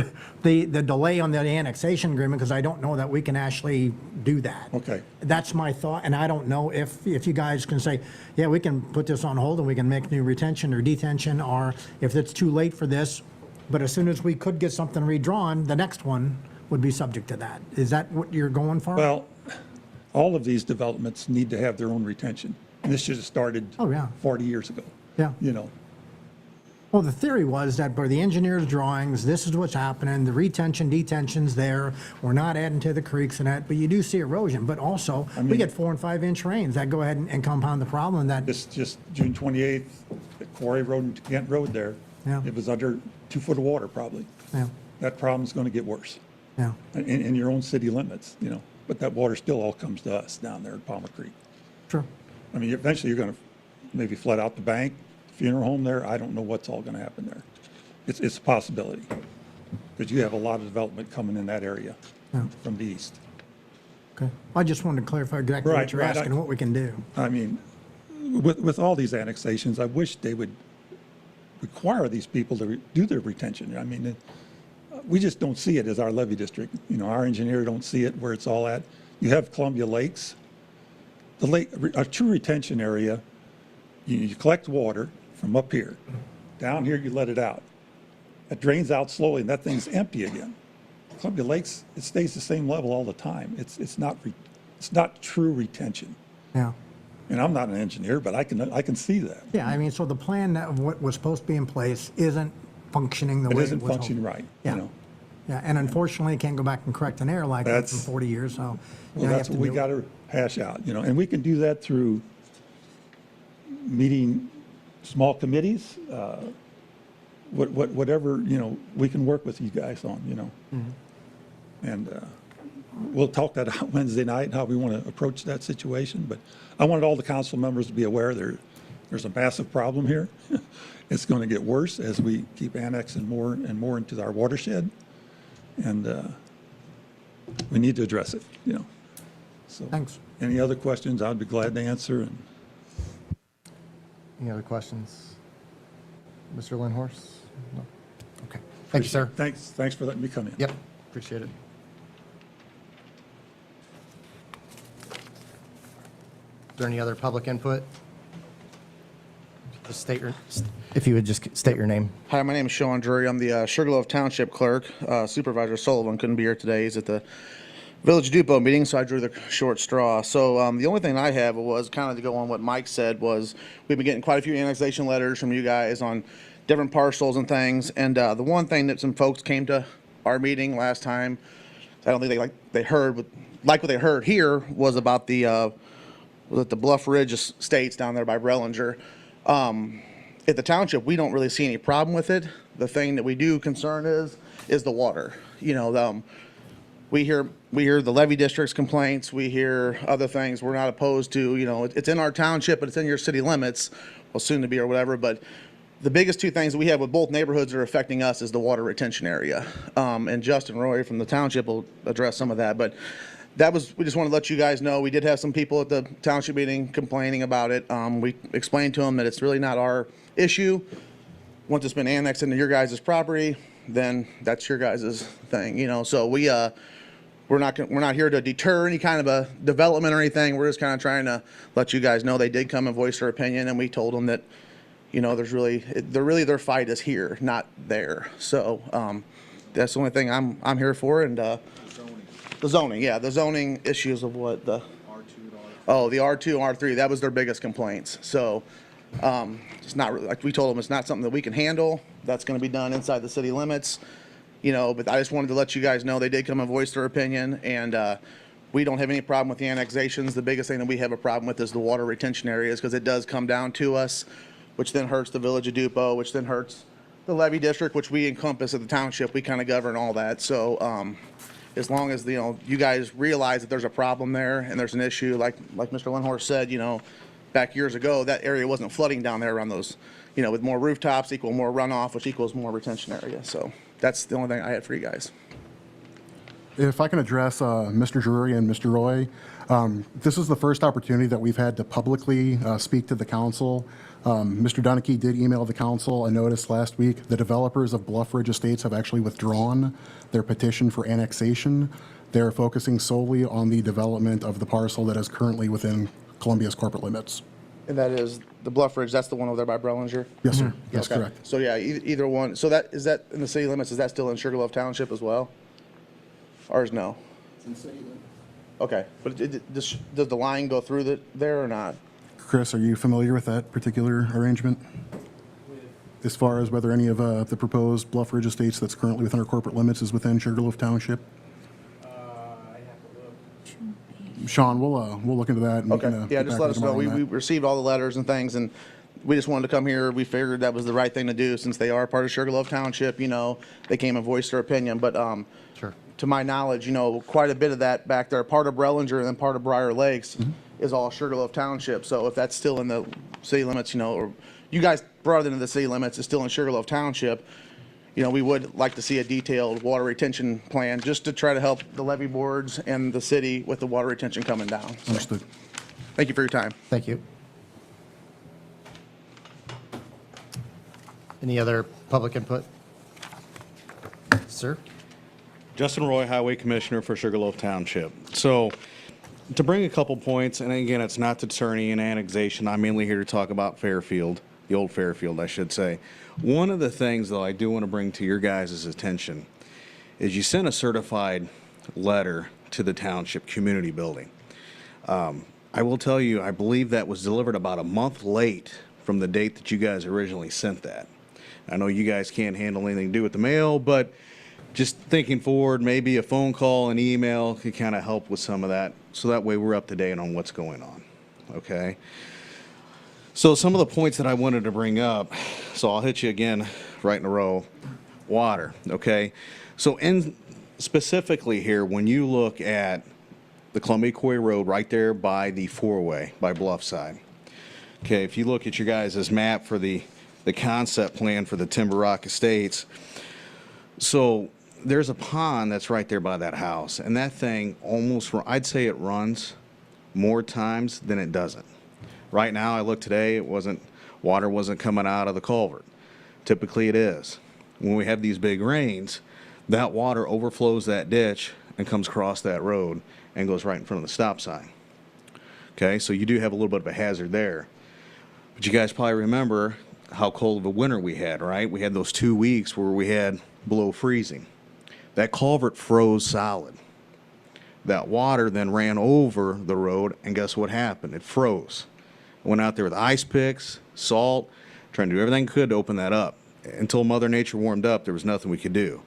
the delay on the annexation agreement, because I don't know that we can actually do that. Okay. That's my thought, and I don't know if you guys can say, yeah, we can put this on hold and we can make new retention or detention, or if it's too late for this, but as soon as we could get something redrawn, the next one would be subject to that. Is that what you're going for? Well, all of these developments need to have their own retention. And this should have started Oh, yeah. 40 years ago, Yeah. you know. Well, the theory was that by the engineer's drawings, this is what's happening, the retention, detention's there, we're not adding to the creeks and that, but you do see erosion, but also, we mean- get 4 and 5 inch rains that go ahead and compound the problem that, This just June 28th, at Quarry Road and Kent Road there, Yeah. it was under 2 foot of water probably. yeah, That problem's going to get worse yeah, in your own city limits, you know. But that water still all comes to us down there at Palmer Creek. sure. I mean, eventually you're going to maybe flood out the bank, funeral home there. I don't know what's all going to happen there. It's a possibility because you have a lot of development coming in that area from the east. Okay. I just wanted to clarify exactly what Right, you're right, asking, and what we can do. I mean, with all these annexations, I wish they would require these people to do their retention. I mean, we just don't see it as our levee district. You know, our engineer don't see it where it's all at. You have Columbia Lakes. The lake, a true retention area, you collect water from up here. Down here, you let it out. It drains out slowly, and that thing's empty again. Columbia Lakes, it stays the same level all the time. It's not true retention. Yeah. And I'm not an engineer, but I can see that. Yeah, I mean, so the plan of what was supposed to be in place isn't functioning the It way it isn't was. functioning right, you Yeah. know. Yeah, and unfortunately, can't go back and correct an error like that from That's- 40 years, so. Well, you have that's to what we do it. got to hash out, you know, and we can do that through meeting small committees, whatever, you know, we can work with you guys on, you know. And we'll talk that out Wednesday night, how we want to approach that situation, but I wanted all the council members to be aware there's a massive problem here. It's going to get worse as we keep annexing more and more into our watershed, and we need to address it, you know. So, Thanks. any other questions, I'd be glad to answer. And Any other questions? Mr. Lindhorst? No? Okay. Thank you, sir. Thanks for letting me come in. Yep, appreciate it. Is there any other public input? Just state your, if you would just state your name. Hi, my name is Sean Drury. I'm the Sugarloaf Township Clerk. Supervisor Sullivan couldn't be here today. He's at the Village Depot meeting, so I drew the short straw. So the only thing I have was kind of to go on what Mike said was we've been getting quite a few annexation letters from you guys on different parcels and things. And the one thing that some folks came to our meeting last time, I don't think they heard what they heard here was about the Bluff Ridge Estates down there by Rellinger. At the township, we don't really see any problem with it. The thing that we do concern is the water. You know, we hear the levee district's complaints. We hear other things. We're not opposed to, you know, it's in our township, but it's in your city limits, well, soon to be or whatever. But the biggest two things that we have with both neighborhoods that are affecting us is the water retention area. And Justin Roy from the township will address some of that. But we just want to let you guys know, we did have some people at the township meeting complaining about it. We explained to them that it's really not our issue. Once it's been annexed into your guys' property, then that's your guys' thing, you know. So we're not here to deter any kind of a development or anything. We're just kind of trying to let you guys know they did come and voice their opinion, and we told them that, you know, their fight is here, not there. So that's the only thing I'm here for. And the zoning issues of what the R2 the R2 and R3, that was their biggest complaints. So it's not really, like we told them, it's not something that we can handle. That's going to be done inside the city limits, you know. But I just wanted to let you guys know they did come and voice their opinion, and we don't have any problem with the annexations. The biggest thing that we have a problem with is the water retention areas, because it does come down to us, which then hurts the Village of Dupont, which then hurts the levee district, which we encompass at the township. We kind of govern all that. So as long as, you know, you guys realize that there's a problem there and there's an issue, like Mr. Lindhorst said, you know, back years ago, that area wasn't flooding down there around those, you know, with more rooftops equal more runoff, which equals more retention area. So that's the only thing I had for you guys. If I can address Mr. Drury and Mr. Roy, this is the first opportunity that we've had to publicly speak to the council. Mr. Donachie did email the council a notice last week. The developers of Bluff Ridge Estates have actually withdrawn their petition for annexation. They're focusing solely on the development of the parcel that is currently within Columbia's corporate limits. And that is the Bluff Ridge, that's the one over there by Bellinger? Yes, sir. That's Okay. correct. So yeah, either one, so is that in the city limits, is that still in Sugarloaf Township as well? Or is no? It's in city limits. Okay, but does the line go through there or not? Chris, are you familiar with that particular arrangement? As far as whether any of the proposed Bluff Ridge Estates that's currently within our corporate limits is within Sugarloaf Township? Sean, we'll look into that. and we Okay, can, yeah, get just back let with us you know. on We that. received all the letters and things, and we just wanted to come here. We figured that was the right thing to do since they are part of Sugarloaf Township, they came and voiced their opinion. But Sure. to my knowledge, quite a bit of that back there, part of Brellinger and then part of Briar Lakes is all Sugarloaf Township. So if that's still in the city limits, or you guys brought it into the city limits, it's still in Sugarloaf Township, we would like to see a detailed water retention plan just to try to help the levee boards and the city with the water retention coming down. So, Understood. thank you for your time. Thank you. Any other public input? Sir? Justin Roy, Highway Commissioner for Sugarloaf Township. So, to bring a couple points, and again, it's not to deter any annexation. I'm mainly here to talk about Fairfield, the old Fairfield, I should say. One of the things, though, I do want to bring to your guys' attention is you sent a certified letter to the township community building. I will tell you, I believe that was delivered about a month late from the date that you guys originally sent that. I know you guys can't handle anything to do with the mail, but just thinking forward, maybe a phone call, an email could kind of help with some of that. So that way we're up to date on what's going on, okay? So some of the points that I wanted to bring up, so I'll hit you again right in a row. Water, okay? So specifically here, when you look at the Columbia Quarry Road right there by the four-way, by Bluffside, okay, if you look at your guys' map for the concept plan for the Timber Rock Estates, so there's a pond that's right there by that house, and that thing almost, I'd say it runs more times than it doesn't. Right now, I looked today, water wasn't coming out of the culvert. Typically it is. When we have these big rains, that water overflows that ditch and comes across that road and goes right in front of the stop sign. Okay, so you do have a little bit of a hazard there. But you guys probably remember how cold of a winter we had, right? We had those 2 weeks where we had below freezing. That culvert froze solid. That water then ran over the road, and guess what happened? It froze. Went out there with ice picks, salt, trying to do everything we could to open that up. Until Mother Nature warmed up, there was nothing we could do.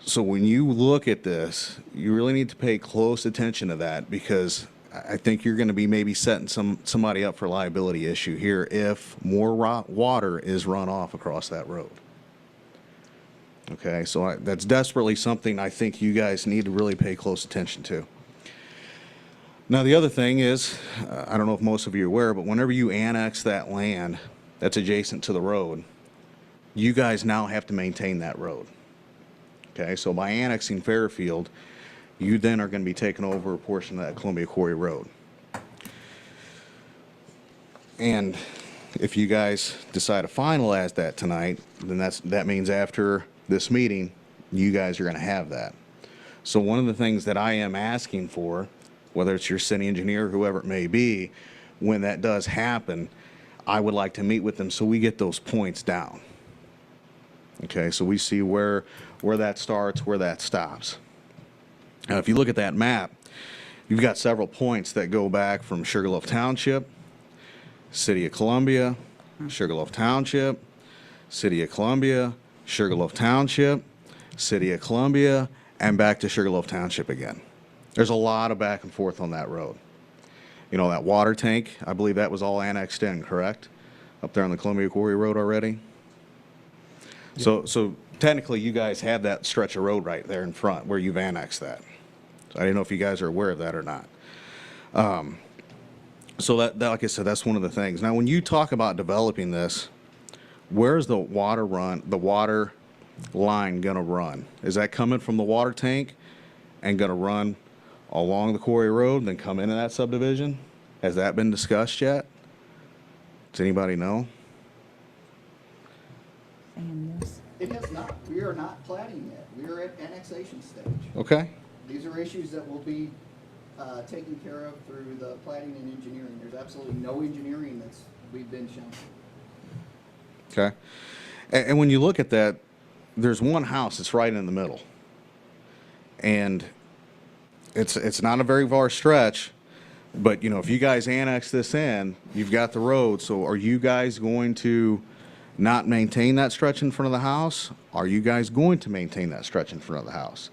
So when you look at this, you really need to pay close attention to that, because I think you're going to be maybe setting somebody up for a liability issue here if more water is run off across that road. Okay, so that's desperately something I think you guys need to really pay close attention to. Now, the other thing is, I don't know if most of you are aware, but whenever you annex that land that's adjacent to the road, you guys now have to maintain that road. Okay, so by annexing Fairfield, you then are going to be taking over a portion of that Columbia Quarry Road. And if you guys decide to finalize that tonight, then that means after this meeting, you guys are going to have that. So one of the things that I am asking for, whether it's your city engineer or whoever it may be, when that does happen, I would like to meet with them so we get those points down. Okay, so we see where that starts, where that stops. Now, if you look at that map, you've got several points that go back from Sugarloaf Township, City of Columbia, Sugarloaf Township, City of Columbia, Sugarloaf Township, City of Columbia, and back to Sugarloaf Township again. There's a lot of back and forth on that road. You know, that water tank, I believe that was all annexed in, correct? Up there on the Columbia Quarry Road already? So technically, you guys have that stretch of road right there in front where you've annexed that. So I didn't know if you guys are aware of that or not. So that, like I said, that's one of the things. Now, when you talk about developing this, where's the water line gonna run? Is that coming from the water tank and going to run along the quarry road and then come into that subdivision? Has that been discussed yet? Does anybody know? Saying yes. It has not. We are not plating yet. We are at annexation stage. Okay. These are issues that will be taken care of through the plating and engineering. There's absolutely no engineering we've been shown. Okay. And when you look at that, there's one house that's right in the middle. And it's not a very far stretch, but if you guys annex this in, you've got the road. So are you guys going to not maintain that stretch in front of the house? Are you guys going to maintain that stretch in front of the house?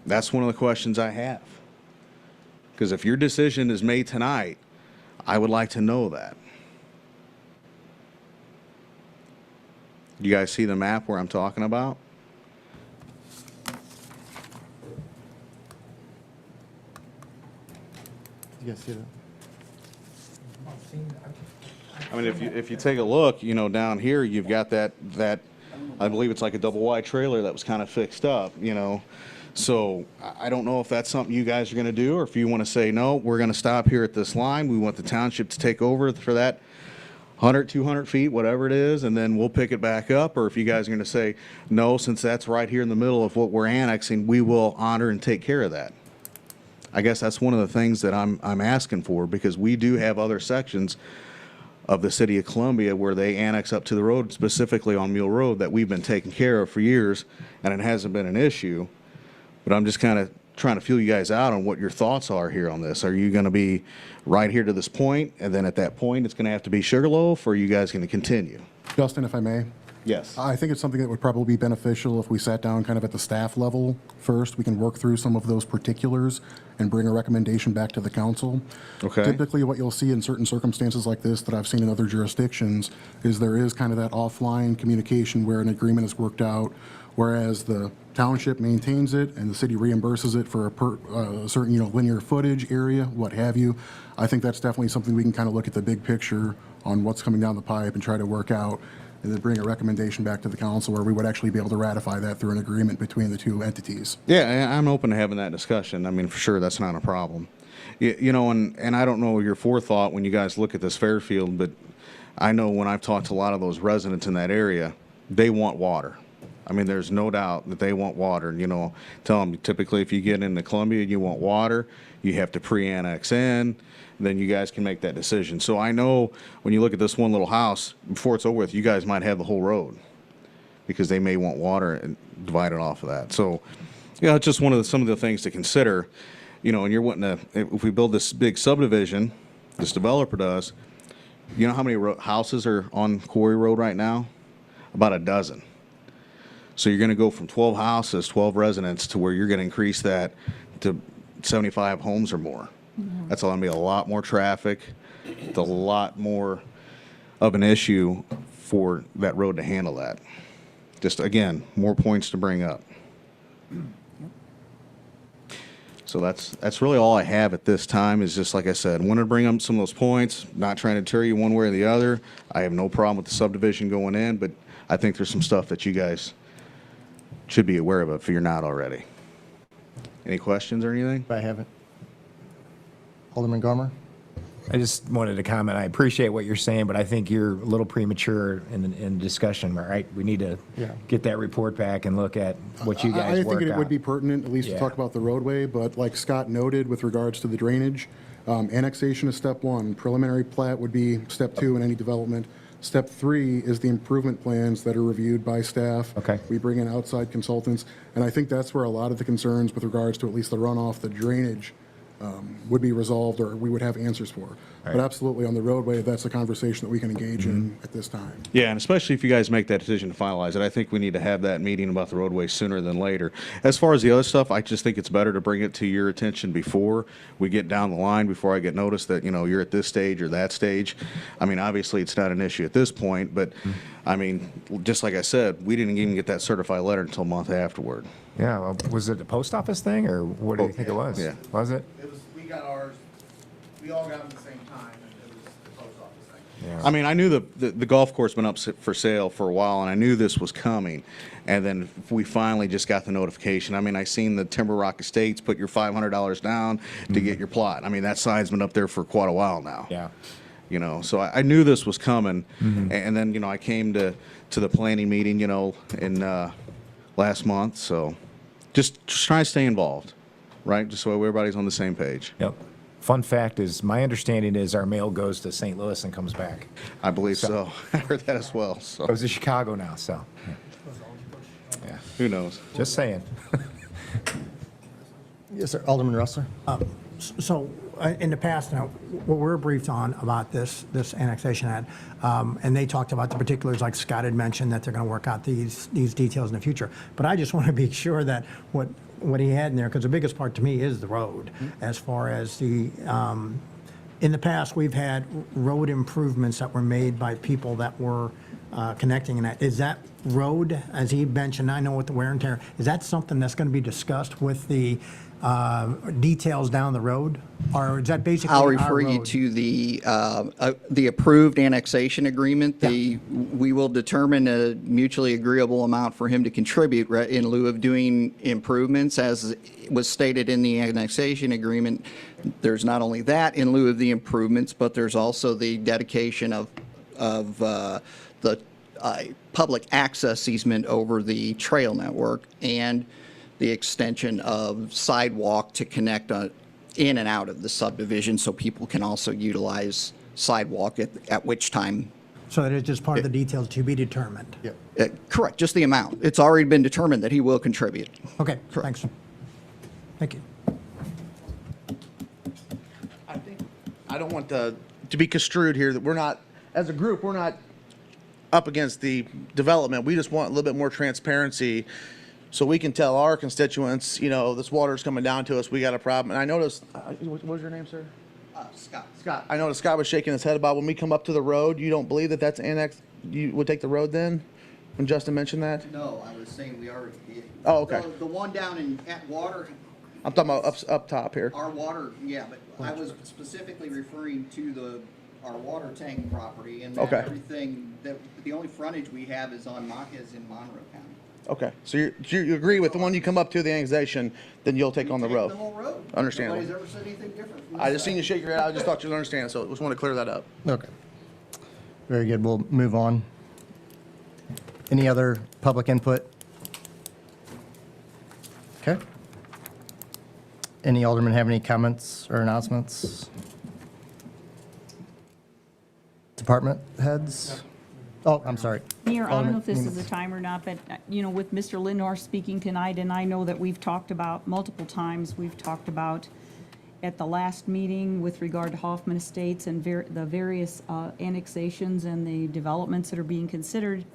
That's one of the questions I have. Because if your decision is made tonight, I would like to know that. You guys see the map where I'm talking about? You guys see that? I mean, if you take a look, down here, you've got that, I believe it's like a double wide trailer that was kind of fixed up, So I don't know if that's something you guys are going to do, or if you want to say, no, we're going to stop here at this line. We want the township to take over for that 100, 200 feet, whatever it is, and then we'll pick it back up. Or if you guys are going to say, no, since that's right here in the middle of what we're annexing, we will honor and take care of that. I guess that's one of the things that I'm asking for, because we do have other sections of the city of Columbia where they annex up to the road, specifically on Mule Road, that we've been taking care of for years, and it hasn't been an issue. But I'm just kind of trying to feel you guys out on what your thoughts are here on this. Are you going to be right here to this point, and then at that point it's going to have to be Sugarloaf, or are you guys going to continue? Justin, if I may? Yes. I think it's something that would probably be beneficial if we sat down kind of at the staff level first. We can work through some of those particulars and bring a recommendation back to the council. Okay. Typically, what you'll see in certain circumstances like this that I've seen in other jurisdictions is there is kind of that offline communication where an agreement is worked out, whereas the township maintains it and the city reimburses it for a certain, linear footage area, what have you. I think that's definitely something we can kind of look at the big picture on what's coming down the pipe and try to work out, and then bring a recommendation back to the council where we would actually be able to ratify that through an agreement between the two entities. Yeah, I'm open to having that discussion. I mean, for sure, that's not a problem. And I don't know your forethought when you guys look at this Fairfield, but I know when I've talked to a lot of those residents in that area, they want water. I mean, there's no doubt that they want water. Tell them typically if you get into Columbia and you want water, you have to pre-annex in, then you guys can make that decision. So I know when you look at this one little house, before it's over with, you guys might have the whole road because they may want water and divide it off of that. So, it's just some of the things to consider. And you're wanting to, if we build this big subdivision, this developer does, you know how many houses are on Quarry Road right now? About a dozen. So you're going to go from 12 houses, 12 residents, to where you're going to increase that to 75 homes or more. That's going to be a lot more traffic. It's a lot more of an issue for that road to handle that. Just, again, more points to bring up. So that's really all I have at this time, is just like I said, wanted to bring up some of those points, not trying to deter you one way or the other. I have no problem with the subdivision going in, but I think there's some stuff that you guys should be aware of if you're not already. Any questions or anything? I haven't. Alderman Garmer? I just wanted to comment. I appreciate what you're saying, but I think you're a little premature in discussion, right? We need to get that report back and look at what you guys I worked think it out. would be pertinent, at least to Yeah. talk about the roadway, but like Scott noted with regards to the drainage, annexation is step one. Preliminary plat would be step two in any development. Step three is the improvement plans that are reviewed by staff. Okay. We bring in outside consultants, and I think that's where a lot of the concerns with regards to at least the runoff, the drainage, would be resolved, or we would have answers for. But absolutely, on the roadway, that's a conversation that we can engage in at this time. Yeah, and especially if you guys make that decision to finalize it, I think we need to have that meeting about the roadway sooner than later. As far as the other stuff, I just think it's better to bring it to your attention before we get down the line, before I get noticed that, you're at this stage or that stage. I mean, obviously, it's not an issue at this point, but, I mean, just like I said, we didn't even get that certified letter until a month afterward. Yeah, well, was it a post office thing, or what do you think it was? Yeah. Was it? We got ours, we all got them at the same time, and it was the post office thing. Yeah. I mean, I knew the golf course been up for sale for a while, and I knew this was coming. And then we finally just got the notification. I mean, I seen the Timber Rock Estates put your $500 down to get your plot. I mean, that sign's been up there for quite a while now. Yeah. You know, so I knew this was coming. And then, you know, I came to the planning meeting, you know, in last month. So just trying to stay involved, right? Just so everybody's on the same page. Yep. Fun fact is, my understanding is our mail goes to St. Louis and comes back. I believe so. I heard that as well. So Goes to Chicago now, so, yeah, who knows? just saying. Yes, sir. Alderman Russler? So, in the past, now, what we're briefed on about this annexation ad, and they talked about the particulars, like Scott had mentioned, that they're going to work out these details in the future. But I just want to be sure that what he had in there, because the biggest part to me is the road, as far as the, in the past, we've had road improvements that were made by people that were connecting in that. Is that road, as he mentioned, I know with the wear and tear, is that something that's going to be discussed with the details down the road? Or is that basically I'll our refer you road? to the approved annexation agreement. We will determine a mutually agreeable amount for him to contribute in lieu of doing improvements, as was stated in the annexation agreement. There's not only that in lieu of the improvements, but there's also the dedication of the public access easement over the trail network and the extension of sidewalk to connect in and out of the subdivision, so people can also utilize sidewalk, at which time. So that it's just part of the details to be determined? Correct, just the amount. It's already been determined that he will contribute. Okay, thanks. Thank you. I don't want to be construed here that we're not, as a group, we're not up against the development. We just want a little bit more transparency so we can tell our constituents, you know, this water's coming down to us, we got a problem. And I noticed, what was your name, sir? Scott. Scott. I noticed Scott was shaking his head about when we come up to the road, you don't believe that that's annexed, you would take the road then? When Justin mentioned that? No, I was saying we already did. Oh, okay. The one down at Water, I'm talking about up top here. our water, yeah, but I was specifically referring to our water tank property, and that Okay. everything, that the only frontage we have is in Monroe County. Okay, so you agree with the one you come up to the annexation, then you'll take on the Take road? the whole road. Understandable. Nobody's ever said anything different from I this just seen side. you shake your head, I just thought you'd understand, so I just want to clear that up. Okay. Very good. We'll move on. Any other public input? Okay. Any aldermen have any comments or announcements? Department heads? Oh, I'm sorry. Mayor, I don't Alderman know if this is Neiman. a time or not, but, you know, with Mr. Lindor speaking tonight, and I know that we've talked about, multiple times, we've talked about at the last meeting with regard to Hoffman Estates and the various annexations and the developments that are being considered,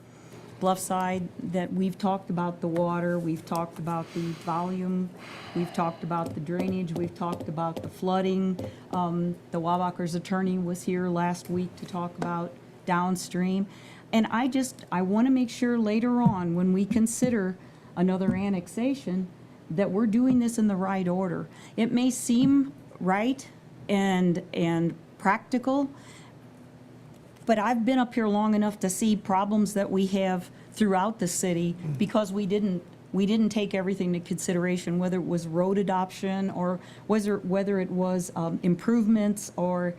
Bluffside, that we've talked about the water, we've talked about the volume, we've talked about the drainage, we've talked about the flooding. The Wabacher's attorney was here last week to talk about downstream. And I want to make sure later on, when we consider another annexation, that we're doing this in the right order. It may seem right and practical, but I've been up here long enough to see problems that we have throughout the city because we didn't take everything into consideration, whether it was road adoption or whether it was improvements or,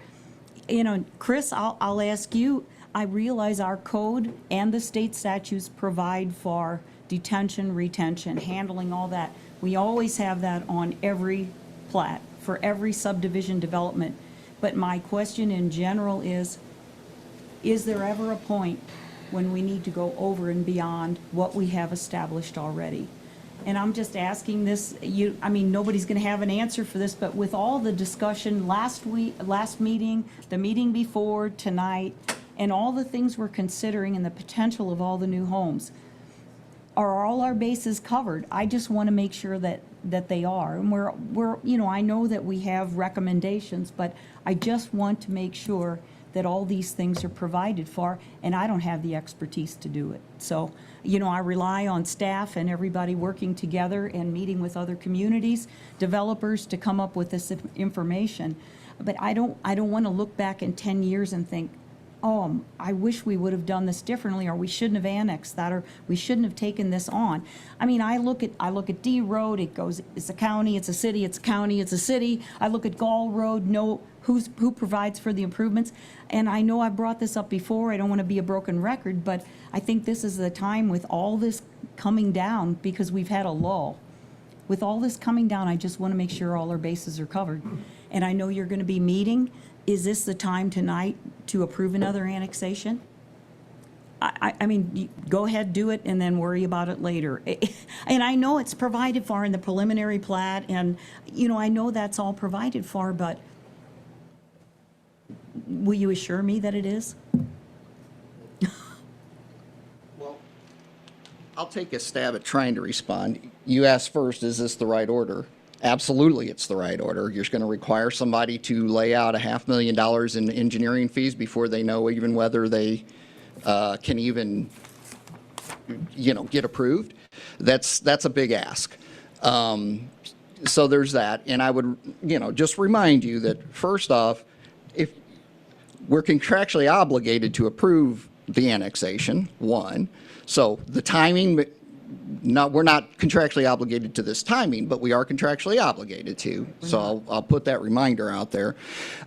you know, Chris, I'll ask you, I realize our code and the state statutes provide for detention, retention, handling all that. We always have that on every plat, for every subdivision development. But my question in general is there ever a point when we need to go over and beyond what we have established already? And I'm just asking this, I mean, nobody's going to have an answer for this, but with all the discussion last meeting, the meeting before, tonight, and all the things we're considering and the potential of all the new homes, are all our bases covered? I just want to make sure that they are. And we're, you know, I know that we have recommendations, but I just want to make sure that all these things are provided for, and I don't have the expertise to do it. So, you know, I rely on staff and everybody working together and meeting with other communities, developers, to come up with this information. But I don't want to look back in 10 years and think, I wish we would have done this differently, or we shouldn't have annexed that, or we shouldn't have taken this on. I mean, I look at D Road, it goes, it's a county, it's a city, it's a county, it's a city. I look at Gall Road, know who provides for the improvements. And I know I brought this up before, I don't want to be a broken record, but I think this is the time with all this coming down, because we've had a lull. With all this coming down, I just want to make sure all our bases are covered. And I know you're going to be meeting. Is this the time tonight to approve another annexation? I mean, go ahead, do it, and then worry about it later. And I know it's provided for in the preliminary plat, and, you know, I know that's all provided for, but will you assure me that it is? Well, I'll take a stab at trying to respond. You asked first, is this the right order? Absolutely, it's the right order. You're going to require somebody to lay out $500,000 in engineering fees before they know even whether they can even, you know, get approved. That's a big ask. So there's that. And I would, you know, just remind you that first off, if we're contractually obligated to approve the annexation, one. So the timing, we're not contractually obligated to this timing, but we are contractually obligated to. So I'll put that reminder out there.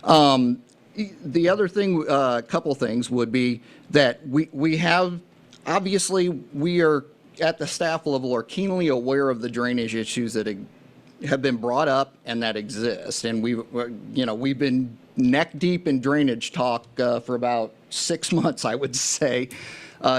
The other thing, a couple things would be that we have, obviously, we are at the staff level are keenly aware of the drainage issues that have been brought up and that exist. And we've been neck deep in drainage talk for about 6 months, I would say,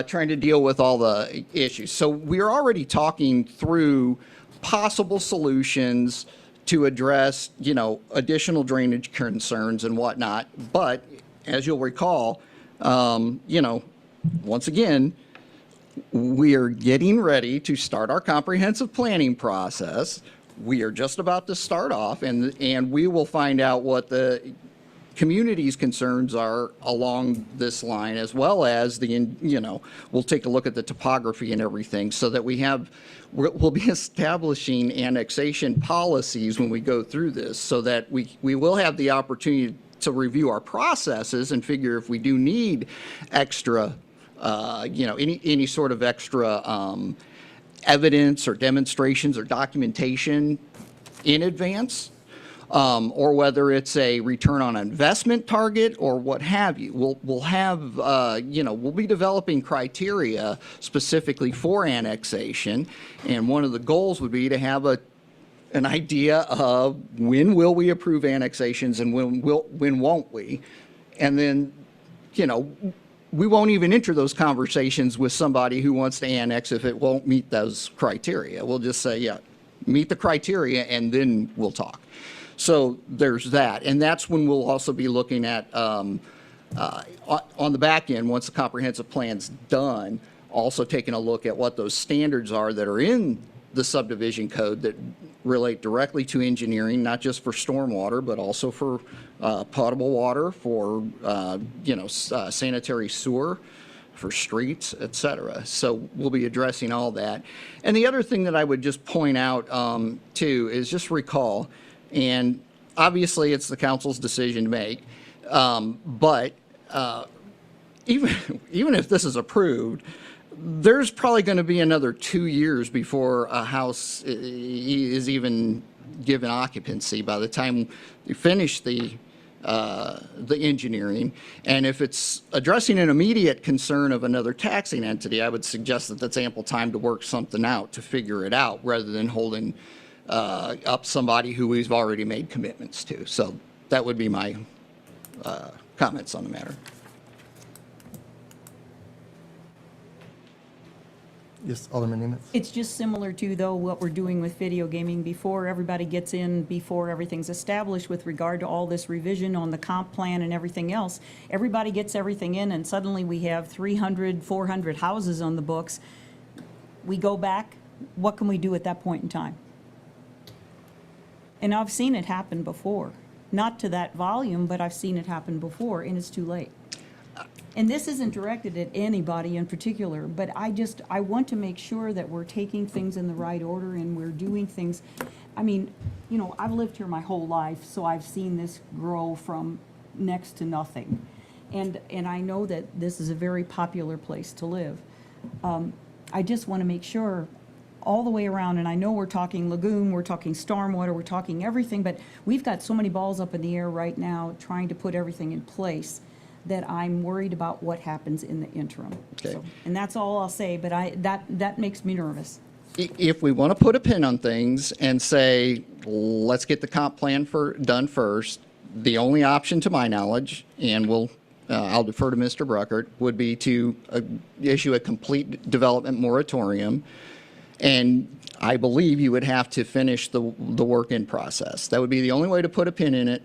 trying to deal with all the issues. So we're already talking through possible solutions to address, you know, additional drainage concerns and whatnot. But as you'll recall, you know, once again, we are getting ready to start our comprehensive planning process. We are just about to start off, and we will find out what the community's concerns are along this line, as well as we'll take a look at the topography and everything, so that we'll be establishing annexation policies when we go through this, so that we will have the opportunity to review our processes and figure if we do need extra, any sort of extra evidence or demonstrations or documentation in advance. Or whether it's a return on investment target or what have you. We'll have, we'll be developing criteria specifically for annexation, and one of the goals would be to have an idea of when will we approve annexations and when won't we, and then, you know, we won't even enter those conversations with somebody who wants to annex if it won't meet those criteria. We'll just say, yeah, meet the criteria, and then we'll talk. So there's that, and that's when we'll also be looking at, on the back end, once the comprehensive plan's done, also taking a look at what those standards are that are in the subdivision code that relate directly to engineering, not just for stormwater, but also for potable water, for sanitary sewer, for streets, et cetera. So we'll be addressing all that. And the other thing that I would just point out too is just recall, and obviously it's the council's decision to make, but even if this is approved, there's probably going to be another 2 years before a house is even given occupancy by the time you finish the engineering. And if it's addressing an immediate concern of another taxing entity, I would suggest that that's ample time to work something out, to figure it out, rather than holding up somebody who we've already made commitments to. So that would be my comments on the matter. Yes, Alderman Nemeth. It's just similar to, though, what we're doing with video gaming before everybody gets in, before everything's established with regard to all this revision on the comp plan and everything else. Everybody gets everything in, and suddenly we have 300, 400 houses on the books. We go back, what can we do at that point in time? And I've seen it happen before. Not to that volume, but I've seen it happen before, and it's too late. And this isn't directed at anybody in particular, but I want to make sure that we're taking things in the right order and we're doing things. I mean, you know, I've lived here my whole life, so I've seen this grow from next to nothing. And I know that this is a very popular place to live. I just want to make sure all the way around, and I know we're talking lagoon, we're talking stormwater, we're talking everything, but we've got so many balls up in the air right now trying to put everything in place that I'm worried about what happens in the interim. Okay. So, and that's all I'll say, but that makes me nervous. If we want to put a pin on things and say, let's get the comp plan done first, the only option to my knowledge, and I'll defer to Mr. Bruckert, would be to issue a complete development moratorium. And I believe you would have to finish the work-in process. That would be the only way to put a pin in it.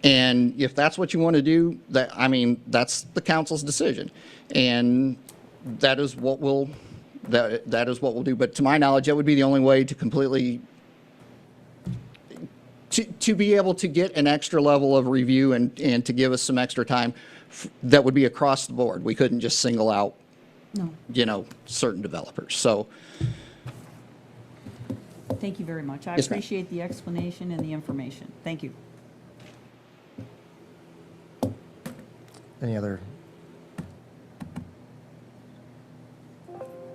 And if that's what you want to do, that's the council's decision. And that is what we'll do. But to my knowledge, that would be the only way to completely, to be able to get an extra level of review and to give us some extra time. That would be across the board. We couldn't just single out, No, certain developers. So, thank you very much. I Yes, ma'am. appreciate the explanation and the information. Thank you. Any other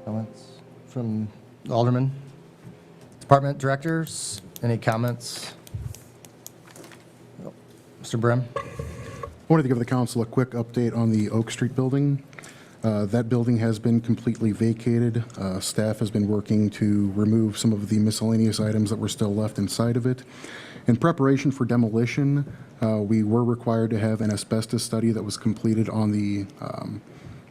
comments from Alderman? Department directors, any comments? Mr. Brim? I wanted to give the council a quick update on the Oak Street building. That building has been completely vacated. Staff has been working to remove some of the miscellaneous items that were still left inside of it. In preparation for demolition, we were required to have an asbestos study that was completed on the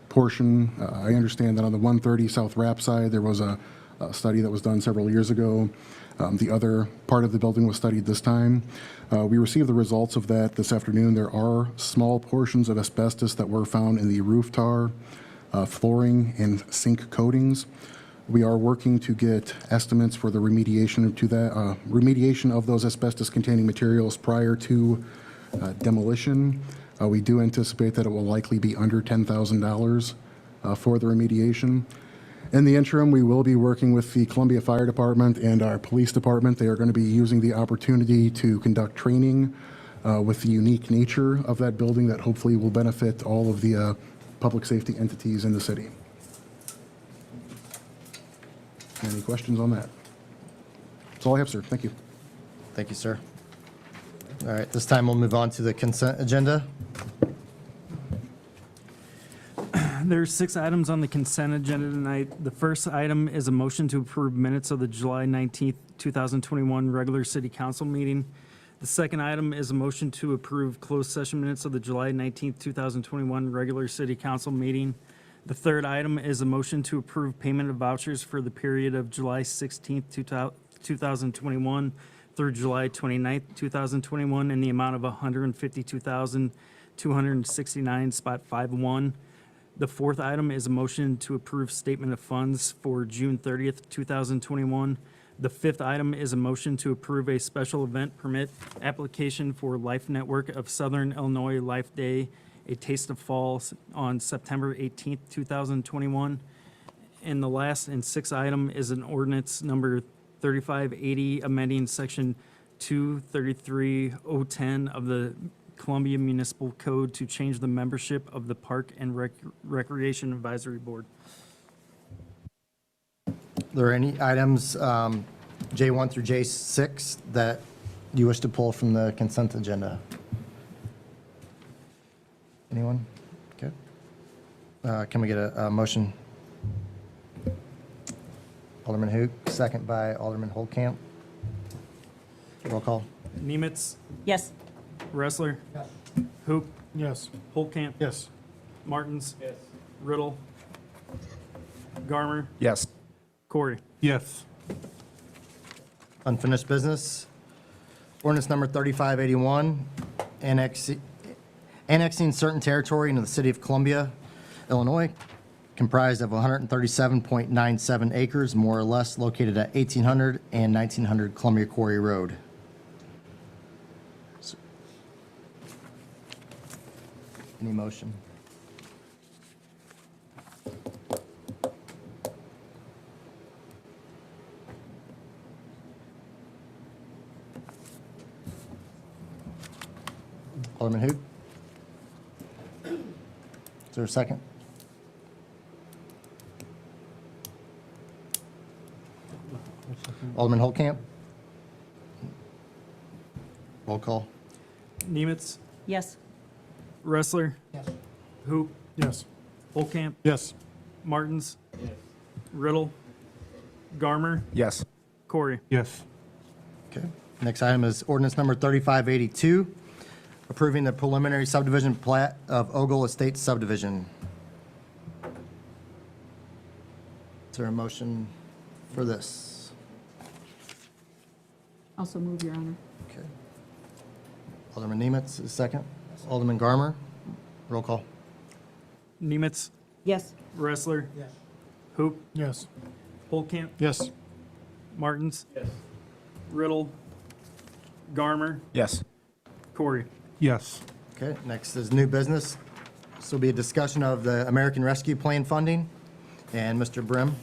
portion. I understand that on the 130 South Rap side, there was a study that was done several years ago. The other part of the building was studied this time. We received the results of that this afternoon. There are small portions of asbestos that were found in the roof tar, flooring, and sink coatings. We are working to get estimates for the remediation of those asbestos-containing materials prior to demolition. We do anticipate that it will likely be under $10,000 for the remediation. In the interim, we will be working with the Columbia Fire Department and our police department. They are going to be using the opportunity to conduct training with the unique nature of that building that hopefully will benefit all of the public safety entities in the city. Any questions on that? That's all I have, sir. Thank you. Thank you, sir. All right, this time we'll move on to the consent agenda. There's 6 items on the consent agenda tonight. The first item is a motion to approve minutes of the July 19th, 2021 regular city council meeting. The second item is a motion to approve closed session minutes of the July 19th, 2021 regular city council meeting. The third item is a motion to approve payment of vouchers for the period of July 16th, 2021 through July 29th, 2021 in the amount of $152,269.51. The fourth item is a motion to approve statement of funds for June 30th, 2021. The fifth item is a motion to approve a special event permit application for Life Network of Southern Illinois Life Day, A Taste of Fall on September 18th, 2021. And the last and sixth item is an ordinance number 3580, amending section 233010 of the Columbia Municipal Code to change the membership of the Park and Recreation Advisory Board. Are there any items, J1 through J6, that you wish to pull from the consent agenda? Anyone? Okay. Can we get a motion? Alderman Hook, second by Alderman Holtkamp. Roll call. Nemitz, Yes. Wrestler. Yes. Hoop, Yes. Holtkamp. Yes. Martins. Yes. Riddle. Garmer. Yes. Corey. Yes. Unfinished business. Ordinance number 3581, annexing certain territory into the city of Columbia, Illinois, comprised of 137.97 acres, more or less, located at 1800 and 1900 Columbia Quarry Road. Any motion? Alderman Hoop? Is there a second? Alderman Holtcamp? Roll call. Nemitz, Yes. Wrestler. Yes. Hoop, Yes. Holcamp, Yes. Martins. Riddle, Garmer, Yes. Corey. Yes. Okay. Next item is ordinance number 3582, approving the preliminary subdivision plat of Ogle Estates subdivision. Is there a motion for this? Also move, Your Honor. Okay. Alderman Nemitz is second. Alderman Garmer, roll call. Nemitz, Yes. Wrestler. Yes. Hoop, Yes. Holcamp, Yes. Martins. Yes. Riddle, Garmer, Yes. Corey. Yes. Okay, next is new business. This will be a discussion of the American Rescue Plan funding. And Mr. Brim?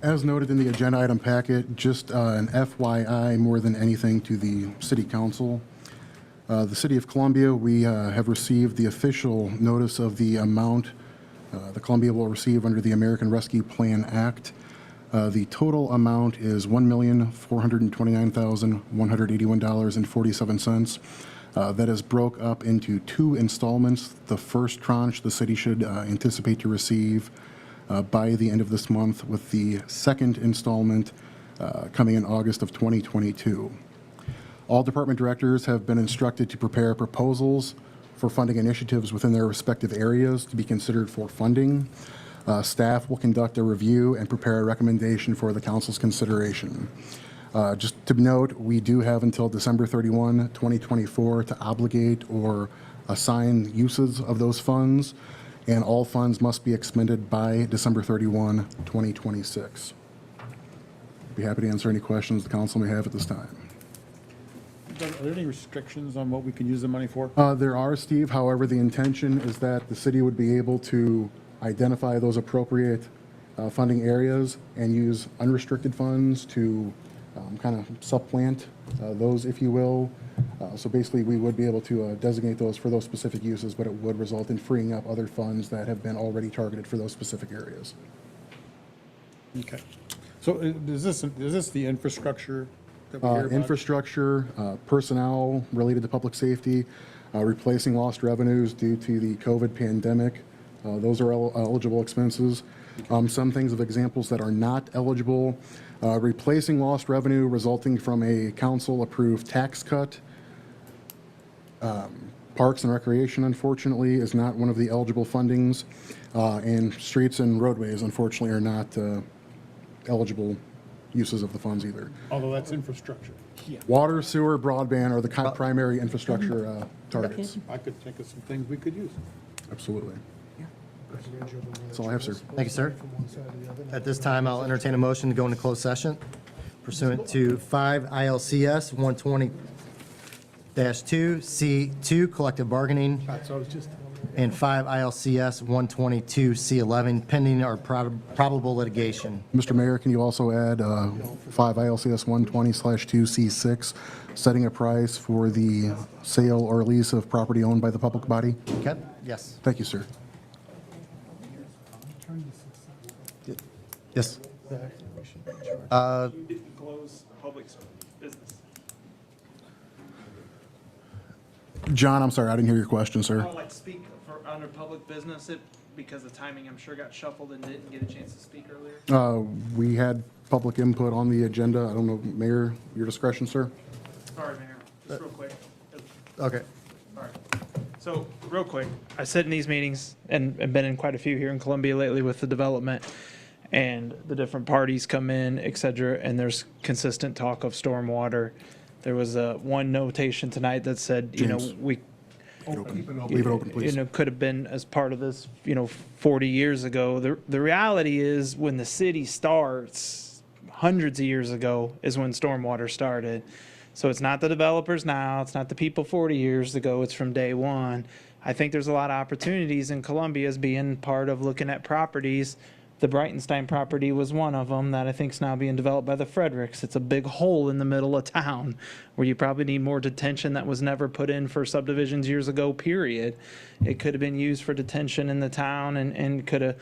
As noted in the agenda item packet, just an FYI more than anything to the city council. The city of Columbia, we have received the official notice of the amount the Columbia will receive under the American Rescue Plan Act. The total amount is $1,429,181.47. That is broke up into 2 installments. The first tranche the city should anticipate to receive by the end of this month, with the second installment coming in August of 2022. All department directors have been instructed to prepare proposals for funding initiatives within their respective areas to be considered for funding. Staff will conduct a review and prepare a recommendation for the council's consideration. Just to note, we do have until December 31, 2024 to obligate or assign uses of those funds, and all funds must be expended by December 31, 2026. Be happy to answer any questions the council may have at this time. Are there any restrictions on what we can use the money for? There are, Steve. However, the intention is that the city would be able to identify those appropriate funding areas and use unrestricted funds to kind of supplant those, if you will. So basically, we would be able to designate those for those specific uses, but it would result in freeing up other funds that have been already targeted for those specific areas. Okay. So is this the infrastructure that we hear about? Infrastructure, personnel related to public safety, replacing lost revenues due to the COVID pandemic. Those are eligible expenses. Some things of examples that are not eligible, replacing lost revenue resulting from a council-approved tax cut. Parks and Recreation, unfortunately, is not one of the eligible fundings, and streets and roadways, unfortunately, are not eligible uses of the funds either. Although that's infrastructure. Water, sewer, broadband are the primary infrastructure targets. I could think of some things we could use. Absolutely. That's all I have, sir. Thank you, sir. At this time, I'll entertain a motion to go into closed session pursuant to 5 ILCS 120-2C2, collective bargaining, and 5 ILCS 122C11, pending or probable litigation. Mr. Mayor, can you also add 5 ILCS 120/2C6, setting a price for the sale or lease of property owned by the public body? Okay? Yes. Thank you, sir. Yes. You didn't close public business. John, I'm sorry, I didn't hear your question, sir. I would like to speak for under public business, because the timing, I'm sure, got shuffled and didn't get a chance to speak earlier. We had public input on the agenda. I don't know, Mayor, your discretion, sir? Sorry, Mayor, just real quick. Okay. All right. So, real quick, I sit in these meetings and been in quite a few here in Columbia lately with the development, and the different parties come in, et cetera, and there's consistent talk of stormwater. There was one notation tonight that said, you know, James. we Leave it open, please. you know, could have been as part of this, 40 years ago. The reality is, when the city starts, hundreds of years ago is when stormwater started. So it's not the developers now, it's not the people 40 years ago, it's from day one. I think there's a lot of opportunities in Columbia as being part of looking at properties The Brightenstein property was one of them that I think is now being developed by the Fredericks. It's a big hole in the middle of town where you probably need more detention that was never put in for subdivisions years ago, period. It could have been used for detention in the town and could have,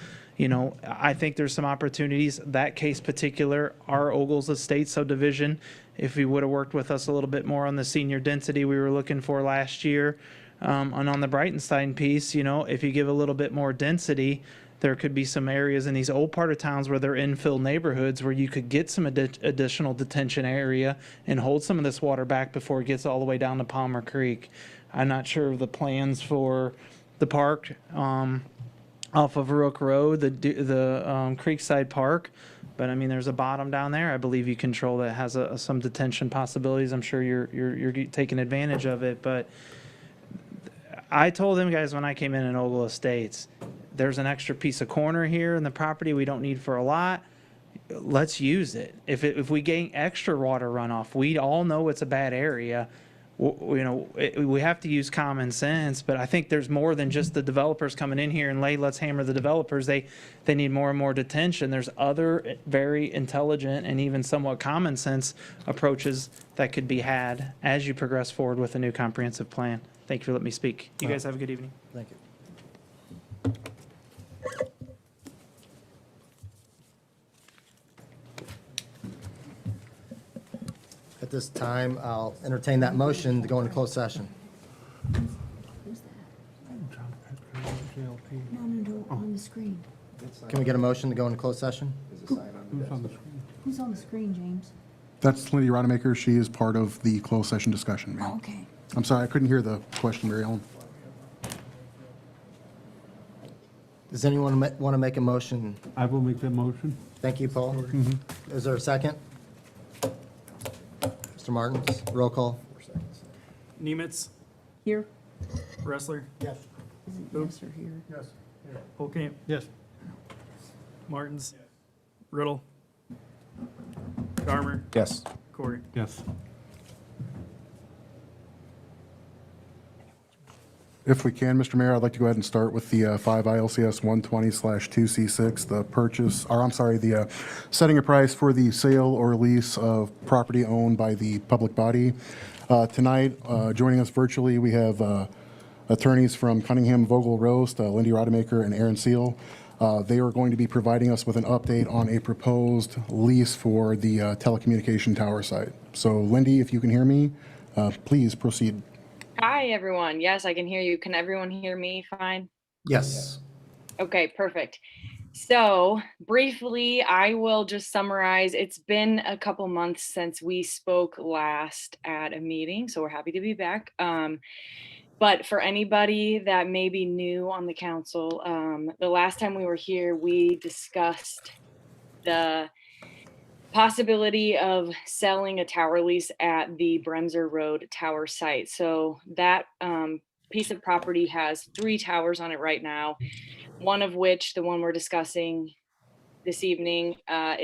I think there's some opportunities. That case particular, our Ogles Estate subdivision, if he would have worked with us a little bit more on the senior density we were looking for last year, and on the Brightenstein piece, if you give a little bit more density, there could be some areas in these old part of towns where they're infill neighborhoods where you could get some additional detention area and hold some of this water back before it gets all the way down to Palmer Creek. I'm not sure of the plans for the park off of Rook Road, the Creekside Park. But I mean, there's a bottom down there, I believe you control, that has some detention possibilities. I'm sure you're taking advantage of it. But I told them guys when I came in Ogle Estates, there's an extra piece of corner here in the property we don't need for a lot. Let's use it. If we gain extra water runoff, we all know it's a bad area. We have to use common sense, but I think there's more than just the developers coming in here and let's hammer the developers. They need more and more detention. There's other very intelligent and even somewhat common sense approaches that could be had as you progress forward with a new comprehensive plan. Thank you for letting me speak. You guys have a good evening. Thank you. At this time, I'll entertain that motion to go into closed session. No, on the screen. Can we get a motion to go into closed session? Who's on the screen, James? That's Lindy Rodemaker. She is part of the closed session discussion, ma'am. Okay. I'm sorry, I couldn't hear the question, Mary Ellen. Does anyone want to make a motion? I will make that motion. Thank you, Paul. Is there a second? Mr. Martins, roll call. Nemitz, Here? Wrestler, Yes. Yes or here? Yes. Holcamp, Yes. Martins, Riddle, Garmer, Yes. Corey. Yes. If we can, Mr. Mayor, I'd like to go ahead and start with the 5 ILCS 120/2C6, the setting a price for the sale or lease of property owned by the public body. Tonight, joining us virtually, we have attorneys from Cunningham Vogel Roast, Lindy Rodemaker and Aaron Seal. They are going to be providing us with an update on a proposed lease for the telecommunication tower site. So Lindy, if you can hear me, please proceed. Hi, everyone. Yes, I can hear you. Can everyone hear me fine? Yes. Okay, perfect. So briefly, I will just summarize. It's been a couple months since we spoke last at a meeting, so we're happy to be back. But for anybody that may be new on the council, the last time we were here, we discussed the possibility of selling a tower lease at the Bremser Road tower site. So that piece of property has 3 towers on it right now, one of which, the one we're discussing this evening,